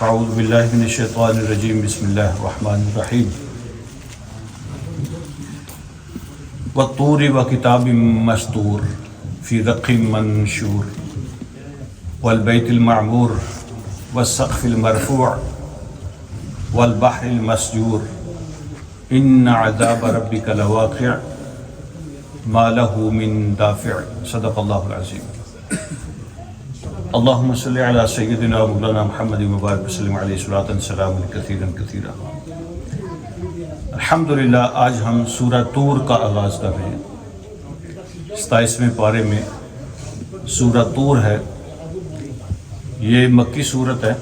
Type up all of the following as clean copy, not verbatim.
اعوذ باللہ من الشیطان الرجیم بسم اللہ الرحمن الرحیم والطور وکتاب مسطور فی رق منشور والبیت المعمور والسقف المرفوع والبحر المسجور ان عذاب ربک لواقع ما له من دافع صدق اللہ العظیم۔ اللہم صلی علی سیدنا مولانا محمد مبارک وسلم علیہ صلاۃ سلام کثیرا کثیرا۔ الحمدللہ آج ہم سورہ طور کا آغاز کر رہے ہیں۔ 27ویں پارے میں سورہ طور ہے، یہ مکی صورت ہے،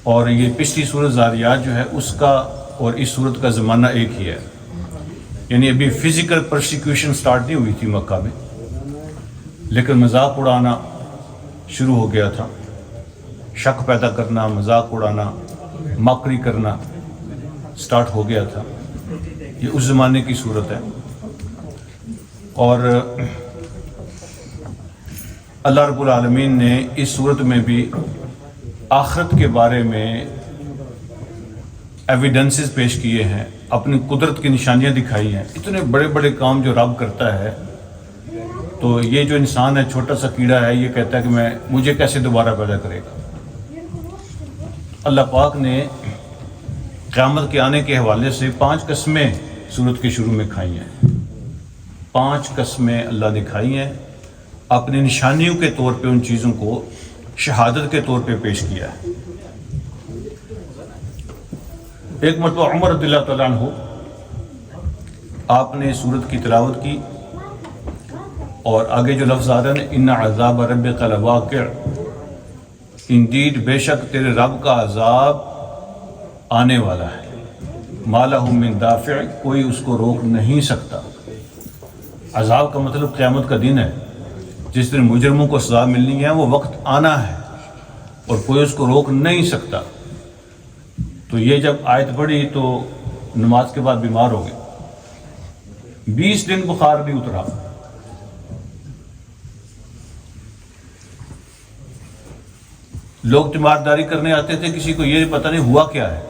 اور یہ پچھلی سورت زاریات جو ہے اس کا اور اس سورت کا زمانہ ایک ہی ہے، یعنی ابھی فزیکل پرسیکیوشن سٹارٹ نہیں ہوئی تھی مکہ میں، لیکن مذاق اڑانا شروع ہو گیا تھا، شک پیدا کرنا، مذاق اڑانا، مکری کرنا سٹارٹ ہو گیا تھا۔ یہ اس زمانے کی صورت ہے، اور اللہ رب العالمین نے اس صورت میں بھی آخرت کے بارے میں ایویڈنسز پیش کیے ہیں، اپنی قدرت کی نشانیاں دکھائی ہیں۔ اتنے بڑے بڑے کام جو رب کرتا ہے، تو یہ جو انسان ہے، چھوٹا سا کیڑا ہے، یہ کہتا ہے کہ مجھے کیسے دوبارہ پیدا کرے گا۔ اللہ پاک نے قیامت کے آنے کے حوالے سے 5 قسمیں سورت کے شروع میں کھائی ہیں۔ 5 قسمیں اللہ نے کھائی ہیں، اپنی نشانیوں کے طور پہ ان چیزوں کو شہادت کے طور پہ پیش کیا ہے۔ ایک مرتبہ عمر رضی اللہ تعالیٰ عنہ آپ نے سورت کی تلاوت کی، اور آگے جو لفظ آ رہا ہے، ان عذاب ربک لواقع، انڈیڈ بے شک تیرے رب کا عذاب آنے والا ہے، ما لہ من دافع، کوئی اس کو روک نہیں سکتا۔ عذاب کا مطلب قیامت کا دن ہے، جس دن مجرموں کو سزا ملنی ہے، وہ وقت آنا ہے اور کوئی اس کو روک نہیں سکتا۔ تو یہ جب آیت پڑھی تو نماز کے بعد بیمار ہو گئے، 20 دن بخار نہیں اترا۔ لوگ تیمارداری کرنے آتے تھے، کسی کو یہ پتہ نہیں ہوا کیا ہے۔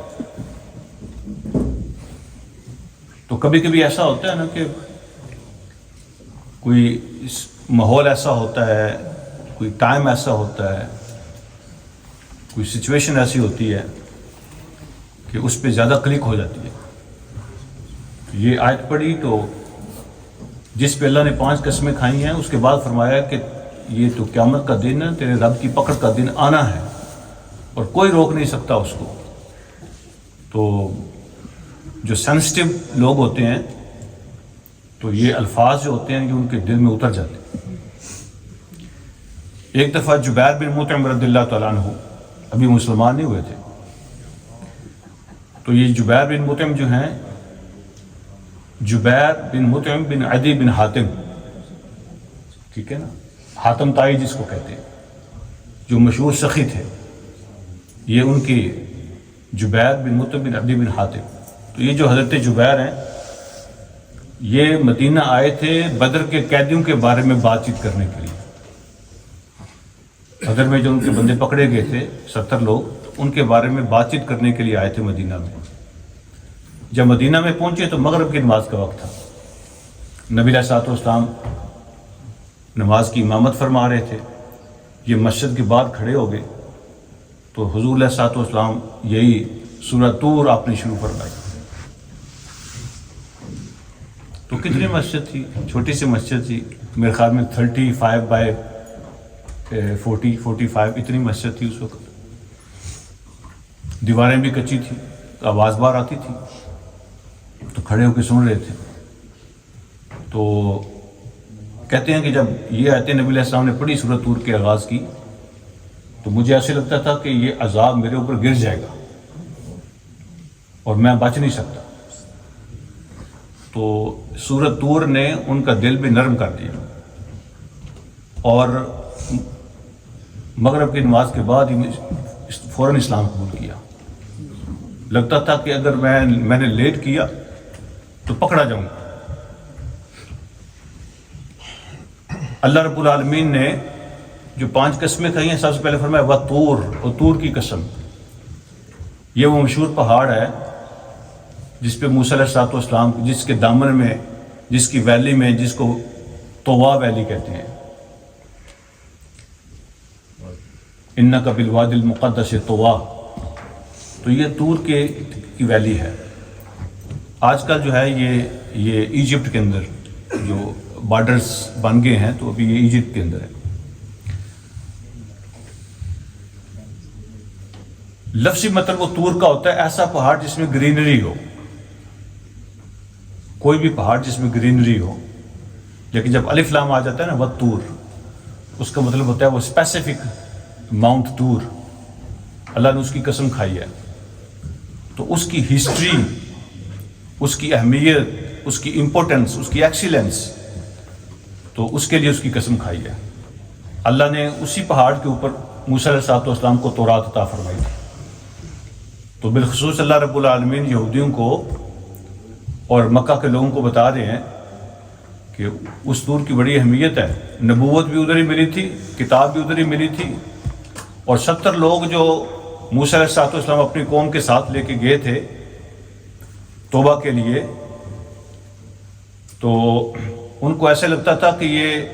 تو کبھی کبھی ایسا ہوتا ہے نا کہ کوئی ماحول ایسا ہوتا ہے، کوئی ٹائم ایسا ہوتا ہے، کوئی سچویشن ایسی ہوتی ہے کہ اس پہ زیادہ کلک ہو جاتی ہے۔ یہ آیت پڑھی تو جس پہ اللہ نے 5 قسمیں کھائی ہیں، اس کے بعد فرمایا کہ یہ تو قیامت کا دن ہے، تیرے رب کی پکڑ کا دن آنا ہے اور کوئی روک نہیں سکتا اس کو۔ تو جو سینسٹیو لوگ ہوتے ہیں تو یہ الفاظ جو ہوتے ہیں یہ ان کے دل میں اتر جاتے ہیں۔ ایک دفعہ جبیر بن مطعم رضی اللہ تعالیٰ عنہ ابھی مسلمان نہیں ہوئے تھے، تو یہ جبیر بن مطعم جو ہیں، جبیر بن مطعم بن عدی بن حاتم، ٹھیک ہے نا، حاتم تائی جس کو کہتے ہیں، جو مشہور سخی تھے، یہ ان کی جبیر بن مطعم بن عدی بن حاتم۔ تو یہ جو حضرت جبیر ہیں، یہ مدینہ آئے تھے بدر کے قیدیوں کے بارے میں بات چیت کرنے کے لیے۔ بدر میں جو ان کے بندے پکڑے گئے تھے 70 لوگ، ان کے بارے میں بات چیت کرنے کے لیے آئے تھے مدینہ میں۔ جب مدینہ میں پہنچے تو مغرب کی نماز کا وقت تھا، نبی علیہ الصلوۃ والسلام نماز کی امامت فرما رہے تھے، یہ مسجد کے بعد کھڑے ہو گئے، تو حضور علیہ الصلوۃ والسلام یہی سورہ طور آپ نے شروع فرمائی۔ تو کتنی مسجد تھی، چھوٹی سی مسجد تھی، میرے خیال میں 35 بائی 45 اتنی مسجد تھی اس وقت، دیواریں بھی کچی تھی، آواز بار آتی تھی، تو کھڑے ہو کے سن رہے تھے۔ تو کہتے ہیں کہ جب یہ آیتیں نبی علیہ السلام نے پڑھی سورۃ طور کے آغاز کی، تو مجھے ایسے لگتا تھا کہ یہ عذاب میرے اوپر گر جائے گا اور میں بچ نہیں سکتا۔ تو سورۃ طور نے ان کا دل بھی نرم کر دیا، اور مغرب کی نماز کے بعد ہی فوراً اسلام قبول کیا۔ لگتا تھا کہ اگر میں نے لیٹ کیا تو پکڑا جاؤں گا۔ اللہ رب العالمین نے جو 5 قسمیں کہی ہیں، سب سے پہلے فرمایا وطور، اور طور کی قسم. یہ وہ مشہور پہاڑ ہے جس پہ موسیٰ علیہ السلام، جس کے دامن میں، جس کی ویلی میں، جس کو طوا ویلی کہتے ہیں، انک بالوادی المقدس طوا، تو یہ طور کی ویلی ہے. آج کل جو ہے یہ ایجپٹ کے اندر جو بارڈرز بن گئے ہیں، تو ابھی یہ ایجپٹ کے اندر ہے. لفظی مطلب وہ طور کا ہوتا ہے ایسا پہاڑ جس میں گرینری ہو، کوئی بھی پہاڑ جس میں گرینری ہو. لیکن جب الف لام آ جاتا ہے نا وطور، اس کا مطلب ہوتا ہے وہ اسپیسیفک ماؤنٹ طور، اللہ نے اس کی قسم کھائی ہے. تو اس کی ہسٹری، اس کی اہمیت، اس کی امپورٹنس، اس کی ایکسیلنس، تو اس کے لیے اس کی قسم کھائی ہے. اللہ نے اسی پہاڑ کے اوپر موسیٰ علیہ السلام کو تورات عطا فرمائی تھی. تو بالخصوص اللہ رب العالمین یہودیوں کو اور مکہ کے لوگوں کو بتا رہے ہیں کہ اس طور کی بڑی اہمیت ہے. نبوت بھی ادھر ہی ملی تھی، کتاب بھی ادھر ہی ملی تھی، اور 70 لوگ جو موسیٰ علیہ السلام اپنی قوم کے ساتھ لے کے گئے تھے توبہ کے لیے، تو ان کو ایسے لگتا تھا کہ یہ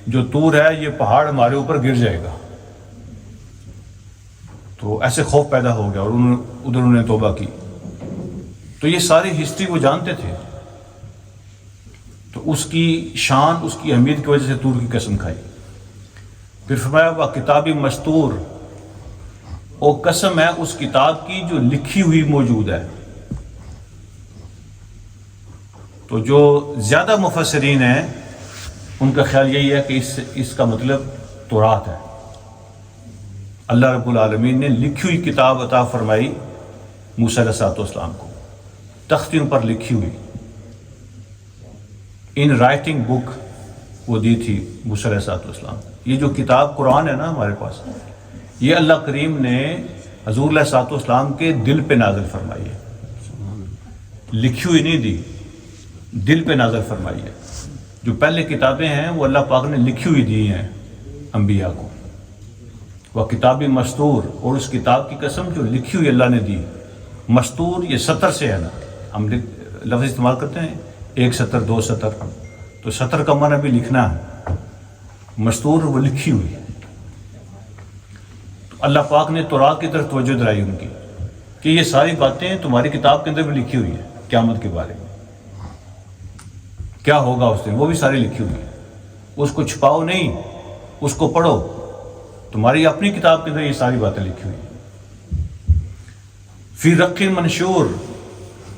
جو طور ہے یہ پہاڑ ہمارے اوپر گر جائے گا. تو ایسے خوف پیدا ہو گیا اور ادھر انہوں نے توبہ کی. تو یہ ساری ہسٹری وہ جانتے تھے، تو اس کی شان، اس کی اہمیت کی وجہ سے طور کی قسم کھائی. پھر فرمایا وہ کتاب مستور، وہ قسم ہے اس کتاب کی جو لکھی ہوئی موجود ہے. تو جو زیادہ مفسرین ہیں ان کا خیال یہی ہے کہ اس کا مطلب تورات ہے. اللہ رب العالمین نے لکھی ہوئی کتاب عطا فرمائی موسیٰ علیہ السلام کو، تختیوں پر لکھی ہوئی، ان رائٹنگ بک وہ دی تھی موسیٰ علیہ السلام. یہ جو کتاب قرآن ہے نا ہمارے پاس، یہ اللہ کریم نے حضور علیہ السلام کے دل پہ نازل فرمائی ہے، لکھی ہوئی نہیں دی، دل پہ نازل فرمائی ہے. جو پہلے کتابیں ہیں وہ اللہ پاک نے لکھی ہوئی دی ہیں انبیاء کو. وہ کتاب مستور، اور اس کتاب کی قسم جو لکھی ہوئی اللہ نے دی. مستور یہ سطر سے ہے نا، ہم لفظ استعمال کرتے ہیں 1 سطر 2 سطر، تو سطر کا معنی بھی لکھنا ہے، مستور وہ لکھی ہوئی. تو اللہ پاک نے تورات کی طرف توجہ دلائی ان کی کہ یہ ساری باتیں تمہاری کتاب کے اندر بھی لکھی ہوئی ہیں. قیامت کے بارے میں کیا ہوگا اس دن، وہ بھی ساری لکھی ہوئی ہے. اس کو چھپاؤ نہیں، اس کو پڑھو. تمہاری اپنی کتاب کے اندر یہ ساری باتیں لکھی ہوئی ہیں. فی رق منشور،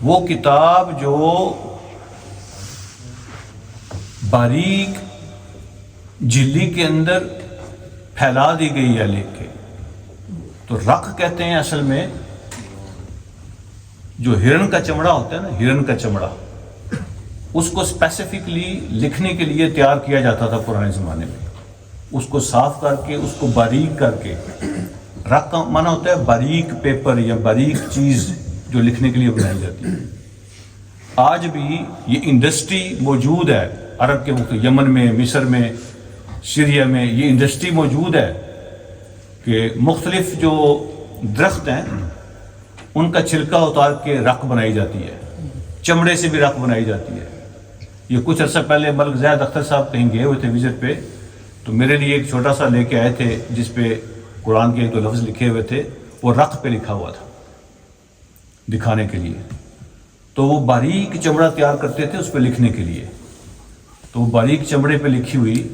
وہ کتاب جو باریک جھلی کے اندر پھیلا دی گئی ہے لکھ کے. تو رق کہتے ہیں اصل میں جو ہرن کا چمڑا ہوتا ہے نا، ہرن کا چمڑا، اس کو اسپیسیفکلی لکھنے کے لیے تیار کیا جاتا تھا پرانے زمانے میں. اس کو صاف کر کے، اس کو باریک کر کے. رق کا معنی ہوتا ہے باریک پیپر یا باریک چیز جو لکھنے کے لیے بنائی جاتی ہے. آج بھی یہ انڈسٹری موجود ہے عرب کے مختلف، یمن میں، مصر میں، سیریا میں یہ انڈسٹری موجود ہے کہ مختلف جو درخت ہیں ان کا چھلکا اتار کے رق بنائی جاتی ہے، چمڑے سے بھی رق بنائی جاتی ہے. یہ کچھ عرصہ پہلے ملک زید اختر صاحب کہیں گئے ہوئے تھے وزٹ پہ، تو میرے لیے ایک چھوٹا سا لے کے آئے تھے جس پہ قرآن کے 1-2 لفظ لکھے ہوئے تھے، وہ رق پہ لکھا ہوا تھا دکھانے کے لیے. تو وہ باریک چمڑا تیار کرتے تھے اس پہ لکھنے کے لیے. تو وہ باریک چمڑے پہ لکھی ہوئی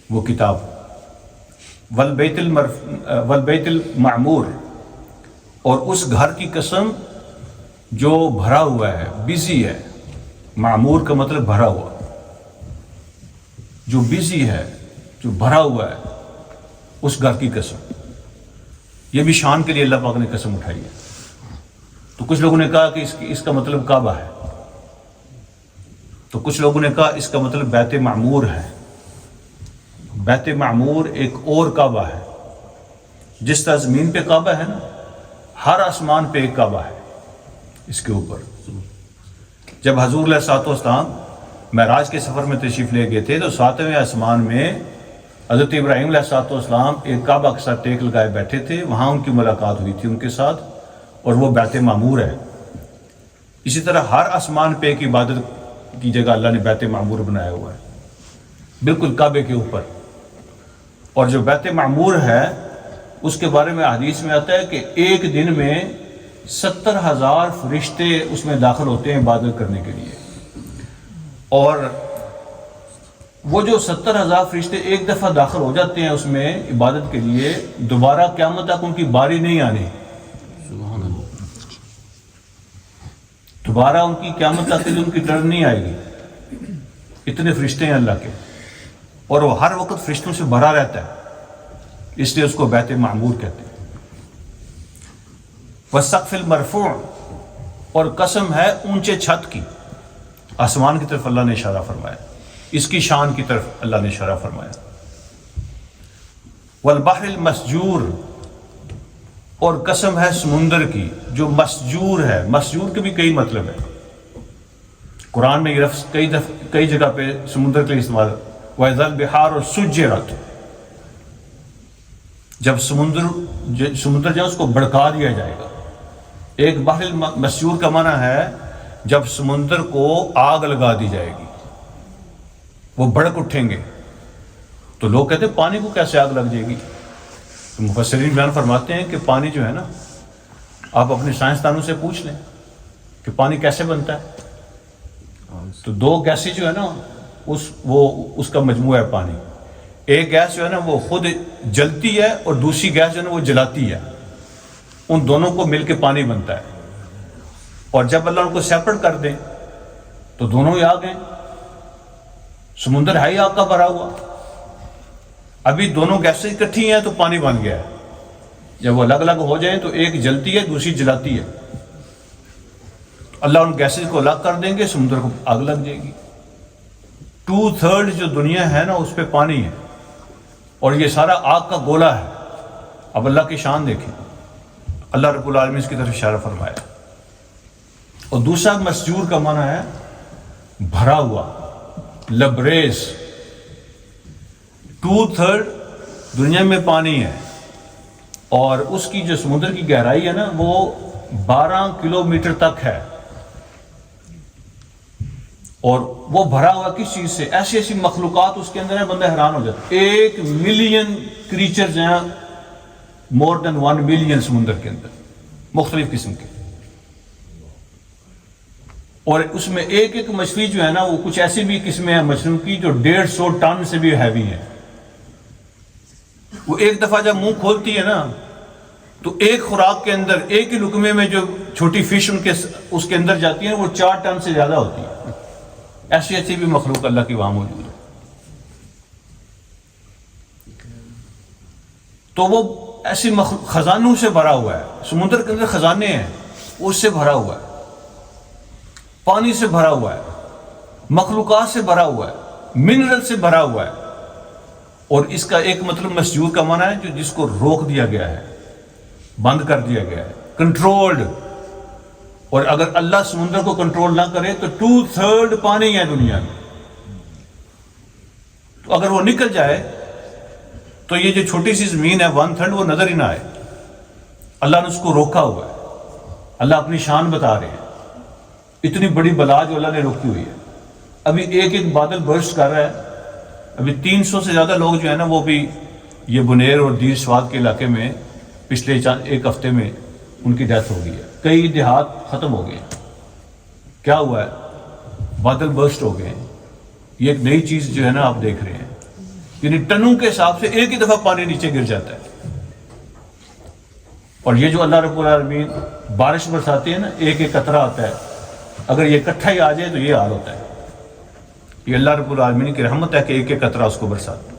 وہ کتاب. والبیت المعمور، اور اس گھر کی قسم جو بھرا ہوا ہے، بزی ہے. معمور کا مطلب بھرا ہوا، جو بزی ہے، جو بھرا ہوا ہے، اس گھر کی قسم. یہ بھی شان کے لیے اللہ پاک نے قسم اٹھائی ہے. تو کچھ لوگوں نے کہا کہ اس کا مطلب کعبہ ہے، تو کچھ لوگوں نے کہا اس کا مطلب بیت معمور ہے. بیت معمور ایک اور کعبہ ہے. جس طرح زمین پہ کعبہ ہے نا، ہر آسمان پہ ایک کعبہ ہے اس کے اوپر. جب حضور علیہ السلام معراج کے سفر میں تشریف لے گئے تھے تو 7ویں آسمان میں حضرت ابراہیم علیہ السلام ایک کعبہ کے ساتھ ٹیک لگائے بیٹھے تھے، وہاں ان کی ملاقات ہوئی تھی ان کے ساتھ، اور وہ بیت معمور ہے۔ اسی طرح ہر آسمان پہ ایک عبادت کی جگہ اللہ نے بیت معمور بنایا ہوا ہے، بالکل کعبے کے اوپر۔ اور جو بیت معمور ہے اس کے بارے میں حدیث میں آتا ہے کہ ایک دن میں 70,000 فرشتے اس میں داخل ہوتے ہیں عبادت کرنے کے لیے، اور وہ جو 70,000 فرشتے ایک دفعہ داخل ہو جاتے ہیں اس میں عبادت کے لیے، دوبارہ قیامت تک ان کی باری نہیں آنی، دوبارہ ان کی قیامت تک کے لیے ان کی ٹرن نہیں آئے گی، اتنے فرشتے ہیں اللہ کے، اور وہ ہر وقت فرشتوں سے بھرا رہتا ہے، اس لیے اس کو بیت معمور کہتے ہیں۔ والسقف المرفوع، اور قسم ہے اونچے چھت کی، آسمان کی طرف اللہ نے اشارہ فرمایا، اس کی شان کی طرف اللہ نے اشارہ فرمایا۔ والبحر المسجور، اور قسم ہے سمندر کی جو مسجور ہے۔ مسجور کے بھی کئی مطلب ہے، قرآن میں یہ لفظ کئی جگہ پہ سمندر کے لیے استعمال، وَإِذَا الْبِحَارُ سُجِّرَتْ، جب سمندر جو اس کو بھڑکا دیا جائے گا۔ ایک بحر مسجور کا معنی ہے جب سمندر کو آگ لگا دی جائے گی، وہ بھڑک اٹھیں گے۔ تو لوگ کہتے ہیں پانی کو کیسے آگ لگ جائے گی؟ تو مفسرین بیان فرماتے ہیں کہ پانی جو ہے نا، آپ اپنے سائنسدانوں سے پوچھ لیں کہ پانی کیسے بنتا ہے، تو دو گیسیں جو ہے نا اس کا مجموعہ ہے پانی۔ ایک گیس جو ہے نا وہ خود جلتی ہے، اور دوسری گیس جو ہے نا وہ جلاتی ہے، ان دونوں کو مل کے پانی بنتا ہے۔ اور جب اللہ ان کو سیپریٹ کر دیں تو دونوں ہی آگ ہیں، سمندر ہے ہی آگ کا بھرا ہوا، ابھی دونوں گیسیں اکٹھی ہیں تو پانی بن گیا ہے۔ جب وہ الگ الگ ہو جائیں تو ایک جلتی ہے دوسری جلاتی ہے، اللہ ان گیسز کو الگ کر دیں گے، سمندر کو آگ لگ جائے گی۔ 2/3 جو دنیا ہے نا اس پہ پانی ہے، اور یہ سارا آگ کا گولا ہے۔ اب اللہ کی شان دیکھیں، اللہ رب العالمین اس کی طرف اشارہ فرمایا۔ اور دوسرا مسجور کا معنی ہے بھرا ہوا، لبریز۔ 2/3 دنیا میں پانی ہے، اور اس کی جو سمندر کی گہرائی ہے نا وہ 12 کلومیٹر تک ہے، اور وہ بھرا ہوا کس چیز سے؟ ایسی ایسی مخلوقات اس کے اندر ہے، بندہ حیران ہو جاتا ہے۔ 1 ملین کریچرز ہیں، مور دین 1 ملین سمندر کے اندر، مختلف قسم کے، اور اس میں ایک مچھلی جو ہے نا وہ کچھ ایسی بھی قسمیں ہیں مچھلیوں کی جو 150 ٹن سے بھی ہیوی ہیں۔ وہ ایک دفعہ جب منہ کھولتی ہے نا تو ایک خوراک کے اندر، ایک ہی لقمے میں جو چھوٹی فش اس کے اندر جاتی ہے وہ 4 ٹن سے زیادہ ہوتی ہے۔ ایسی ایسی بھی مخلوق اللہ کی وہاں موجود ہے۔ تو وہ ایسی خزانوں سے بھرا ہوا ہے، سمندر کے اندر خزانے ہیں، اس سے بھرا ہوا ہے، پانی سے بھرا ہوا ہے، مخلوقات سے بھرا ہوا ہے، منرل سے بھرا ہوا ہے۔ اور اس کا ایک مطلب مسجور کا معنی ہے جو جس کو روک دیا گیا ہے، بند کر دیا گیا ہے، کنٹرولڈ۔ اور اگر اللہ سمندر کو کنٹرول نہ کرے تو 2/3 پانی ہے دنیا میں، تو اگر وہ نکل جائے تو یہ جو چھوٹی سی زمین ہے 1/3 وہ نظر ہی نہ آئے۔ اللہ نے اس کو روکا ہوا ہے، اللہ اپنی شان بتا رہے ہیں، اتنی بڑی بلا جو اللہ نے روکی ہوئی ہے۔ ابھی ایک بادل برسٹ کر رہا ہے، ابھی 300 سے زیادہ لوگ جو ہے نا وہ بھی یہ بنیر اور دیر سواد کے علاقے میں پچھلے 1 ہفتے میں ان کی ڈیتھ ہو گئی ہے، کئی دیہات ختم ہو گئے۔ کیا ہوا ہے؟ بادل برسٹ ہو گئے ہیں۔ یہ ایک نئی چیز جو ہے نا آپ دیکھ رہے ہیں، یعنی ٹنوں کے حساب سے ایک ہی دفعہ پانی نیچے گر جاتا ہے۔ اور یہ جو اللہ رب العالمین بارش برساتے ہیں نا، ایک قطرہ آتا ہے، اگر یہ اکٹھا ہی آ جائے تو یہ حال ہوتا ہے۔ یہ اللہ رب العالمین کی رحمت ہے کہ ایک قطرہ اس کو برساتا ہے۔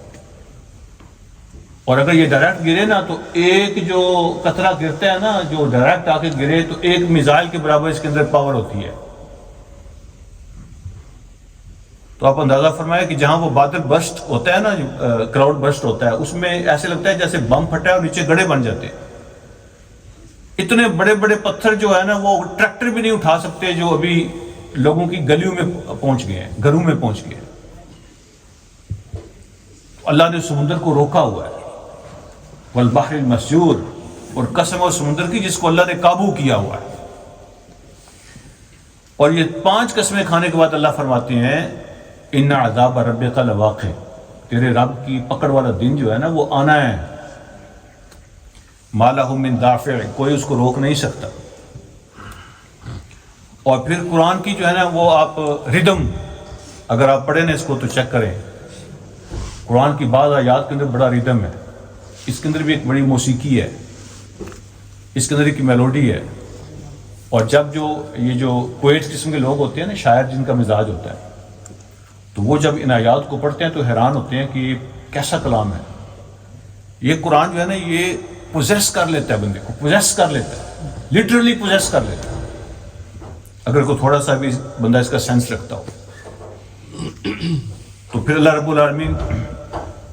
اور اگر یہ ڈائریکٹ گرے نا تو ایک جو قطرہ گرتا ہے نا، جو ڈائریکٹ آ کے گرے تو ایک میزائل کے برابر اس کے اندر پاور ہوتی ہے۔ تو آپ اندازہ فرمائے کہ جہاں وہ بادل برسٹ ہوتا ہے نا، کراؤڈ برسٹ ہوتا ہے، اس میں ایسے لگتا ہے جیسے بم پھٹا ہے اور نیچے گڑھے بن جاتے ہیں۔ اتنے بڑے بڑے پتھر جو ہے نا وہ ٹریکٹر بھی نہیں اٹھا سکتے، جو ابھی لوگوں کی گلیوں میں پہنچ گئے ہیں، گھروں میں پہنچ گئے ہیں۔ اللہ نے سمندر کو روکا ہوا ہے، والبحر المسجور، اور قسم اور سمندر کی جس کو اللہ نے قابو کیا ہوا ہے۔ اور یہ 5 قسمیں کھانے کے بعد اللہ فرماتے ہیں ان عذاب ربک لواقع، تیرے رب کی پکڑ والا دن جو ہے نا وہ آنا ہے، ما لہ من دافع، کوئی اس کو روک نہیں سکتا۔ اور پھر قرآن کی جو ہے نا وہ آپ ردم اگر آپ پڑھیں نا اس کو تو چیک کریں، قرآن کی بعض آیات کے اندر بڑا ردم ہے، اس کے اندر بھی ایک بڑی موسیقی ہے، اس کے اندر ایک میلوڈی ہے۔ اور جب یہ جو پوئٹ قسم کے لوگ ہوتے ہیں نا، شاعر جن کا مزاج ہوتا ہے، تو وہ جب ان آیات کو پڑھتے ہیں تو حیران ہوتے ہیں کہ یہ کیسا کلام ہے۔ یہ قرآن جو ہے نا یہ پوزیس کر لیتا ہے، بندے کو پوزیس کر لیتا ہے، لٹرلی پوزیس کر لیتا ہے، اگر کوئی تھوڑا سا بھی بندہ اس کا سینس رکھتا ہو۔ تو پھر اللہ رب العالمین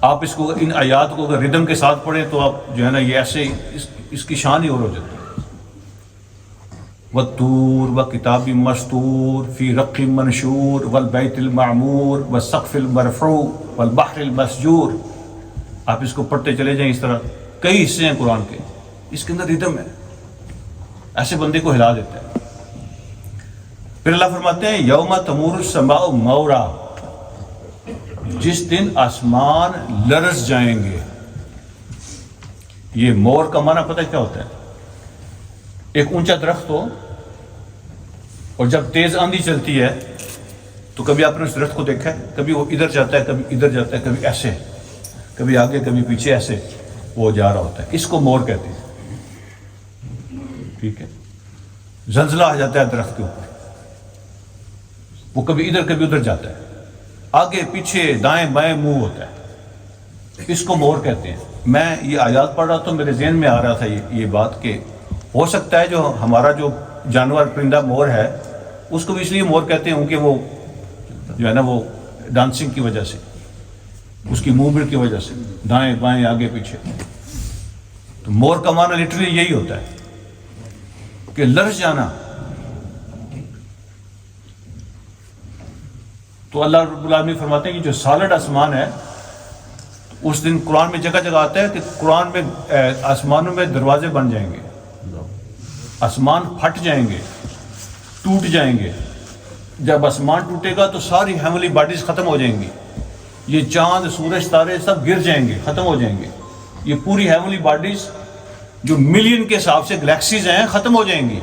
آپ اس کو ان آیات کو اگر ردم کے ساتھ پڑھیں تو آپ جو ہے نا یہ ایسے اس کی شان ہی اور ہو جاتی ہے۔ والطور وکتاب مسطور فی رق منشور والبیت المعمور والسقف المرفوع والبحر المسجور، آپ اس کو پڑھتے چلے جائیں، اس طرح کئی حصے ہیں قرآن کے، اس کے اندر ردم ہے، ایسے بندے کو ہلا دیتا ہے۔ پھر اللہ فرماتے ہیں یوم تمور السماء مورا، جس دن آسمان لرز جائیں گے۔ یہ مور کا معنی پتہ کیا ہوتا ہے؟ ایک اونچا درخت ہو اور جب تیز آندھی چلتی ہے تو کبھی آپ نے اس درخت کو دیکھا ہے، کبھی وہ ادھر جاتا ہے، کبھی ادھر جاتا ہے، کبھی ایسے، کبھی آگے کبھی پیچھے، ایسے وہ جا رہا ہوتا ہے، اس کو مور کہتے ہیں۔ ٹھیک ہے، زلزلہ آ جاتا ہے درخت کے اوپر، وہ کبھی ادھر کبھی ادھر جاتا ہے، آگے پیچھے دائیں بائیں موو ہوتا ہے، اس کو مور کہتے ہیں۔ میں یہ آیات پڑھ رہا تو میرے ذہن میں آ رہا تھا یہ بات کہ ہو سکتا ہے جو ہمارا جو جانور پرندہ مور ہے اس کو بھی اس لیے مور کہتے ہیں کیونکہ وہ جو ہے نا وہ ڈانسنگ کی وجہ سے، اس کی موومنٹ کی وجہ سے دائیں بائیں آگے پیچھے، تو مور کا معنی لٹرلی یہی ہوتا ہے کہ لرز جانا۔ تو اللہ رب العالمین فرماتے ہیں کہ جو سالڈ آسمان ہے اس دن قرآن میں جگہ جگہ آتا ہے کہ قرآن میں آسمانوں میں دروازے بن جائیں گے، آسمان پھٹ جائیں گے، ٹوٹ جائیں گے۔ جب آسمان ٹوٹے گا تو ساری ہیونلی باڈیز ختم ہو جائیں گی، یہ چاند سورج تارے سب گر جائیں گے، ختم ہو جائیں گے، یہ پوری ہیونلی باڈیز جو ملین کے حساب سے گلیکسیز ہیں ختم ہو جائیں گی۔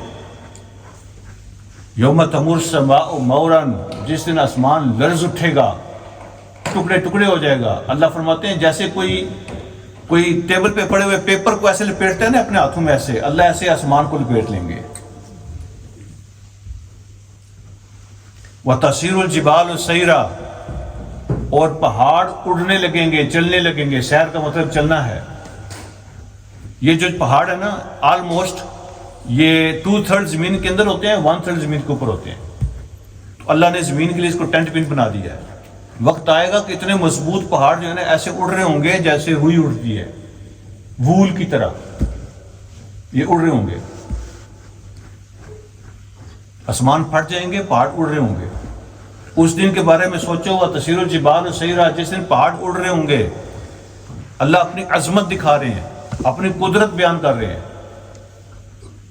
یوم تمور السماء مورا، جس دن آسمان لرز اٹھے گا، ٹکڑے ٹکڑے ہو جائے گا۔ اللہ فرماتے ہیں جیسے کوئی ٹیبل پہ پڑے ہوئے پیپر کو ایسے لپیٹتے ہیں نا اپنے ہاتھوں میں، ایسے اللہ ایسے آسمان کو لپیٹ لیں گے۔ وَتَسِيرُ الْجِبَالُ سَيْرًا، اور پہاڑ اڑنے لگیں گے، چلنے لگیں گے۔ سیر کا مطلب چلنا ہے۔ یہ جو پہاڑ ہے نا آلموسٹ یہ 2/3 زمین کے اندر ہوتے ہیں، 1/3 زمین کے اوپر ہوتے ہیں۔ تو اللہ نے زمین کے لیے اس کو ٹینٹ پن بنا دیا ہے۔ وقت آئے گا کہ اتنے مضبوط پہاڑ جو ہے نا ایسے اڑ رہے ہوں گے جیسے روئی اڑتی ہے، وول کی طرح یہ اڑ رہے ہوں گے۔ آسمان پھٹ جائیں گے، پہاڑ اڑ رہے ہوں گے۔ اس دن کے بارے میں سوچو، وَتَسِيرُ الْجِبَالُ سَيْرًا، جس دن پہاڑ اڑ رہے ہوں گے۔ اللہ اپنی عظمت دکھا رہے ہیں، اپنی قدرت بیان کر رہے ہیں۔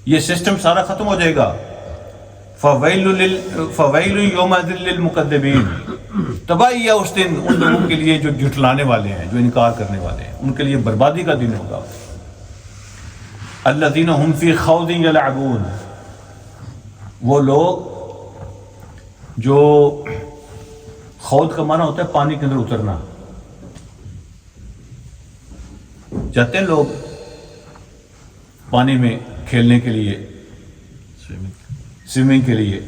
یہ سسٹم سارا ختم ہو جائے گا۔ فَوَيْلٌ يَوْمَئِذٍ لِّلْمُكَذِّبِينَ، تباہی ہے اس دن ان لوگوں کے لیے جو جھٹلانے والے ہیں، جو انکار کرنے والے ہیں، ان کے لیے بربادی کا دن ہوگا۔ الذین هم فی خوض یلعبون، وہ لوگ جو خوض کا معنی ہوتا ہے پانی کے اندر اترنا۔ جاتے ہیں لوگ پانی میں کھیلنے کے لیے، سوئمنگ کے لیے۔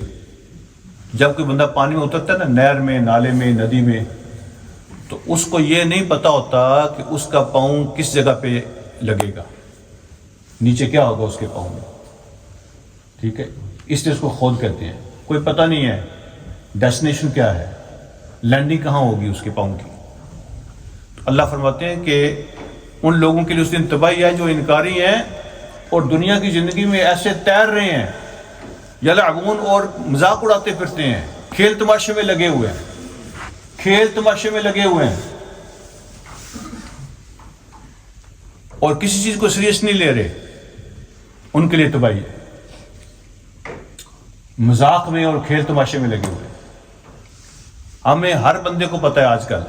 جب کوئی بندہ پانی میں اترتا ہے نا، نہر میں، نالے میں، ندی میں، تو اس کو یہ نہیں پتا ہوتا کہ اس کا پاؤں کس جگہ پہ لگے گا، نیچے کیا ہوگا اس کے پاؤں میں۔ ٹھیک ہے، اس لیے اس کو خوض کہتے ہیں۔ کوئی پتہ نہیں ہے ڈیسٹینیشن کیا ہے، لینڈنگ کہاں ہوگی اس کے پاؤں کی۔ تو اللہ فرماتے ہیں کہ ان لوگوں کے لیے اس دن تباہی ہے جو انکاری ہیں اور دنیا کی زندگی میں ایسے تیر رہے ہیں، یلعبون، اور مذاق اڑاتے پھرتے ہیں، کھیل تماشے میں لگے ہوئے ہیں، کھیل تماشے میں لگے ہوئے ہیں۔ اور کسی چیز کو سیریس نہیں لے رہے، ان کے لیے تباہی ہے۔ مذاق میں اور کھیل تماشے میں لگے ہوئے۔ ہمیں ہر بندے کو پتہ ہے آج کل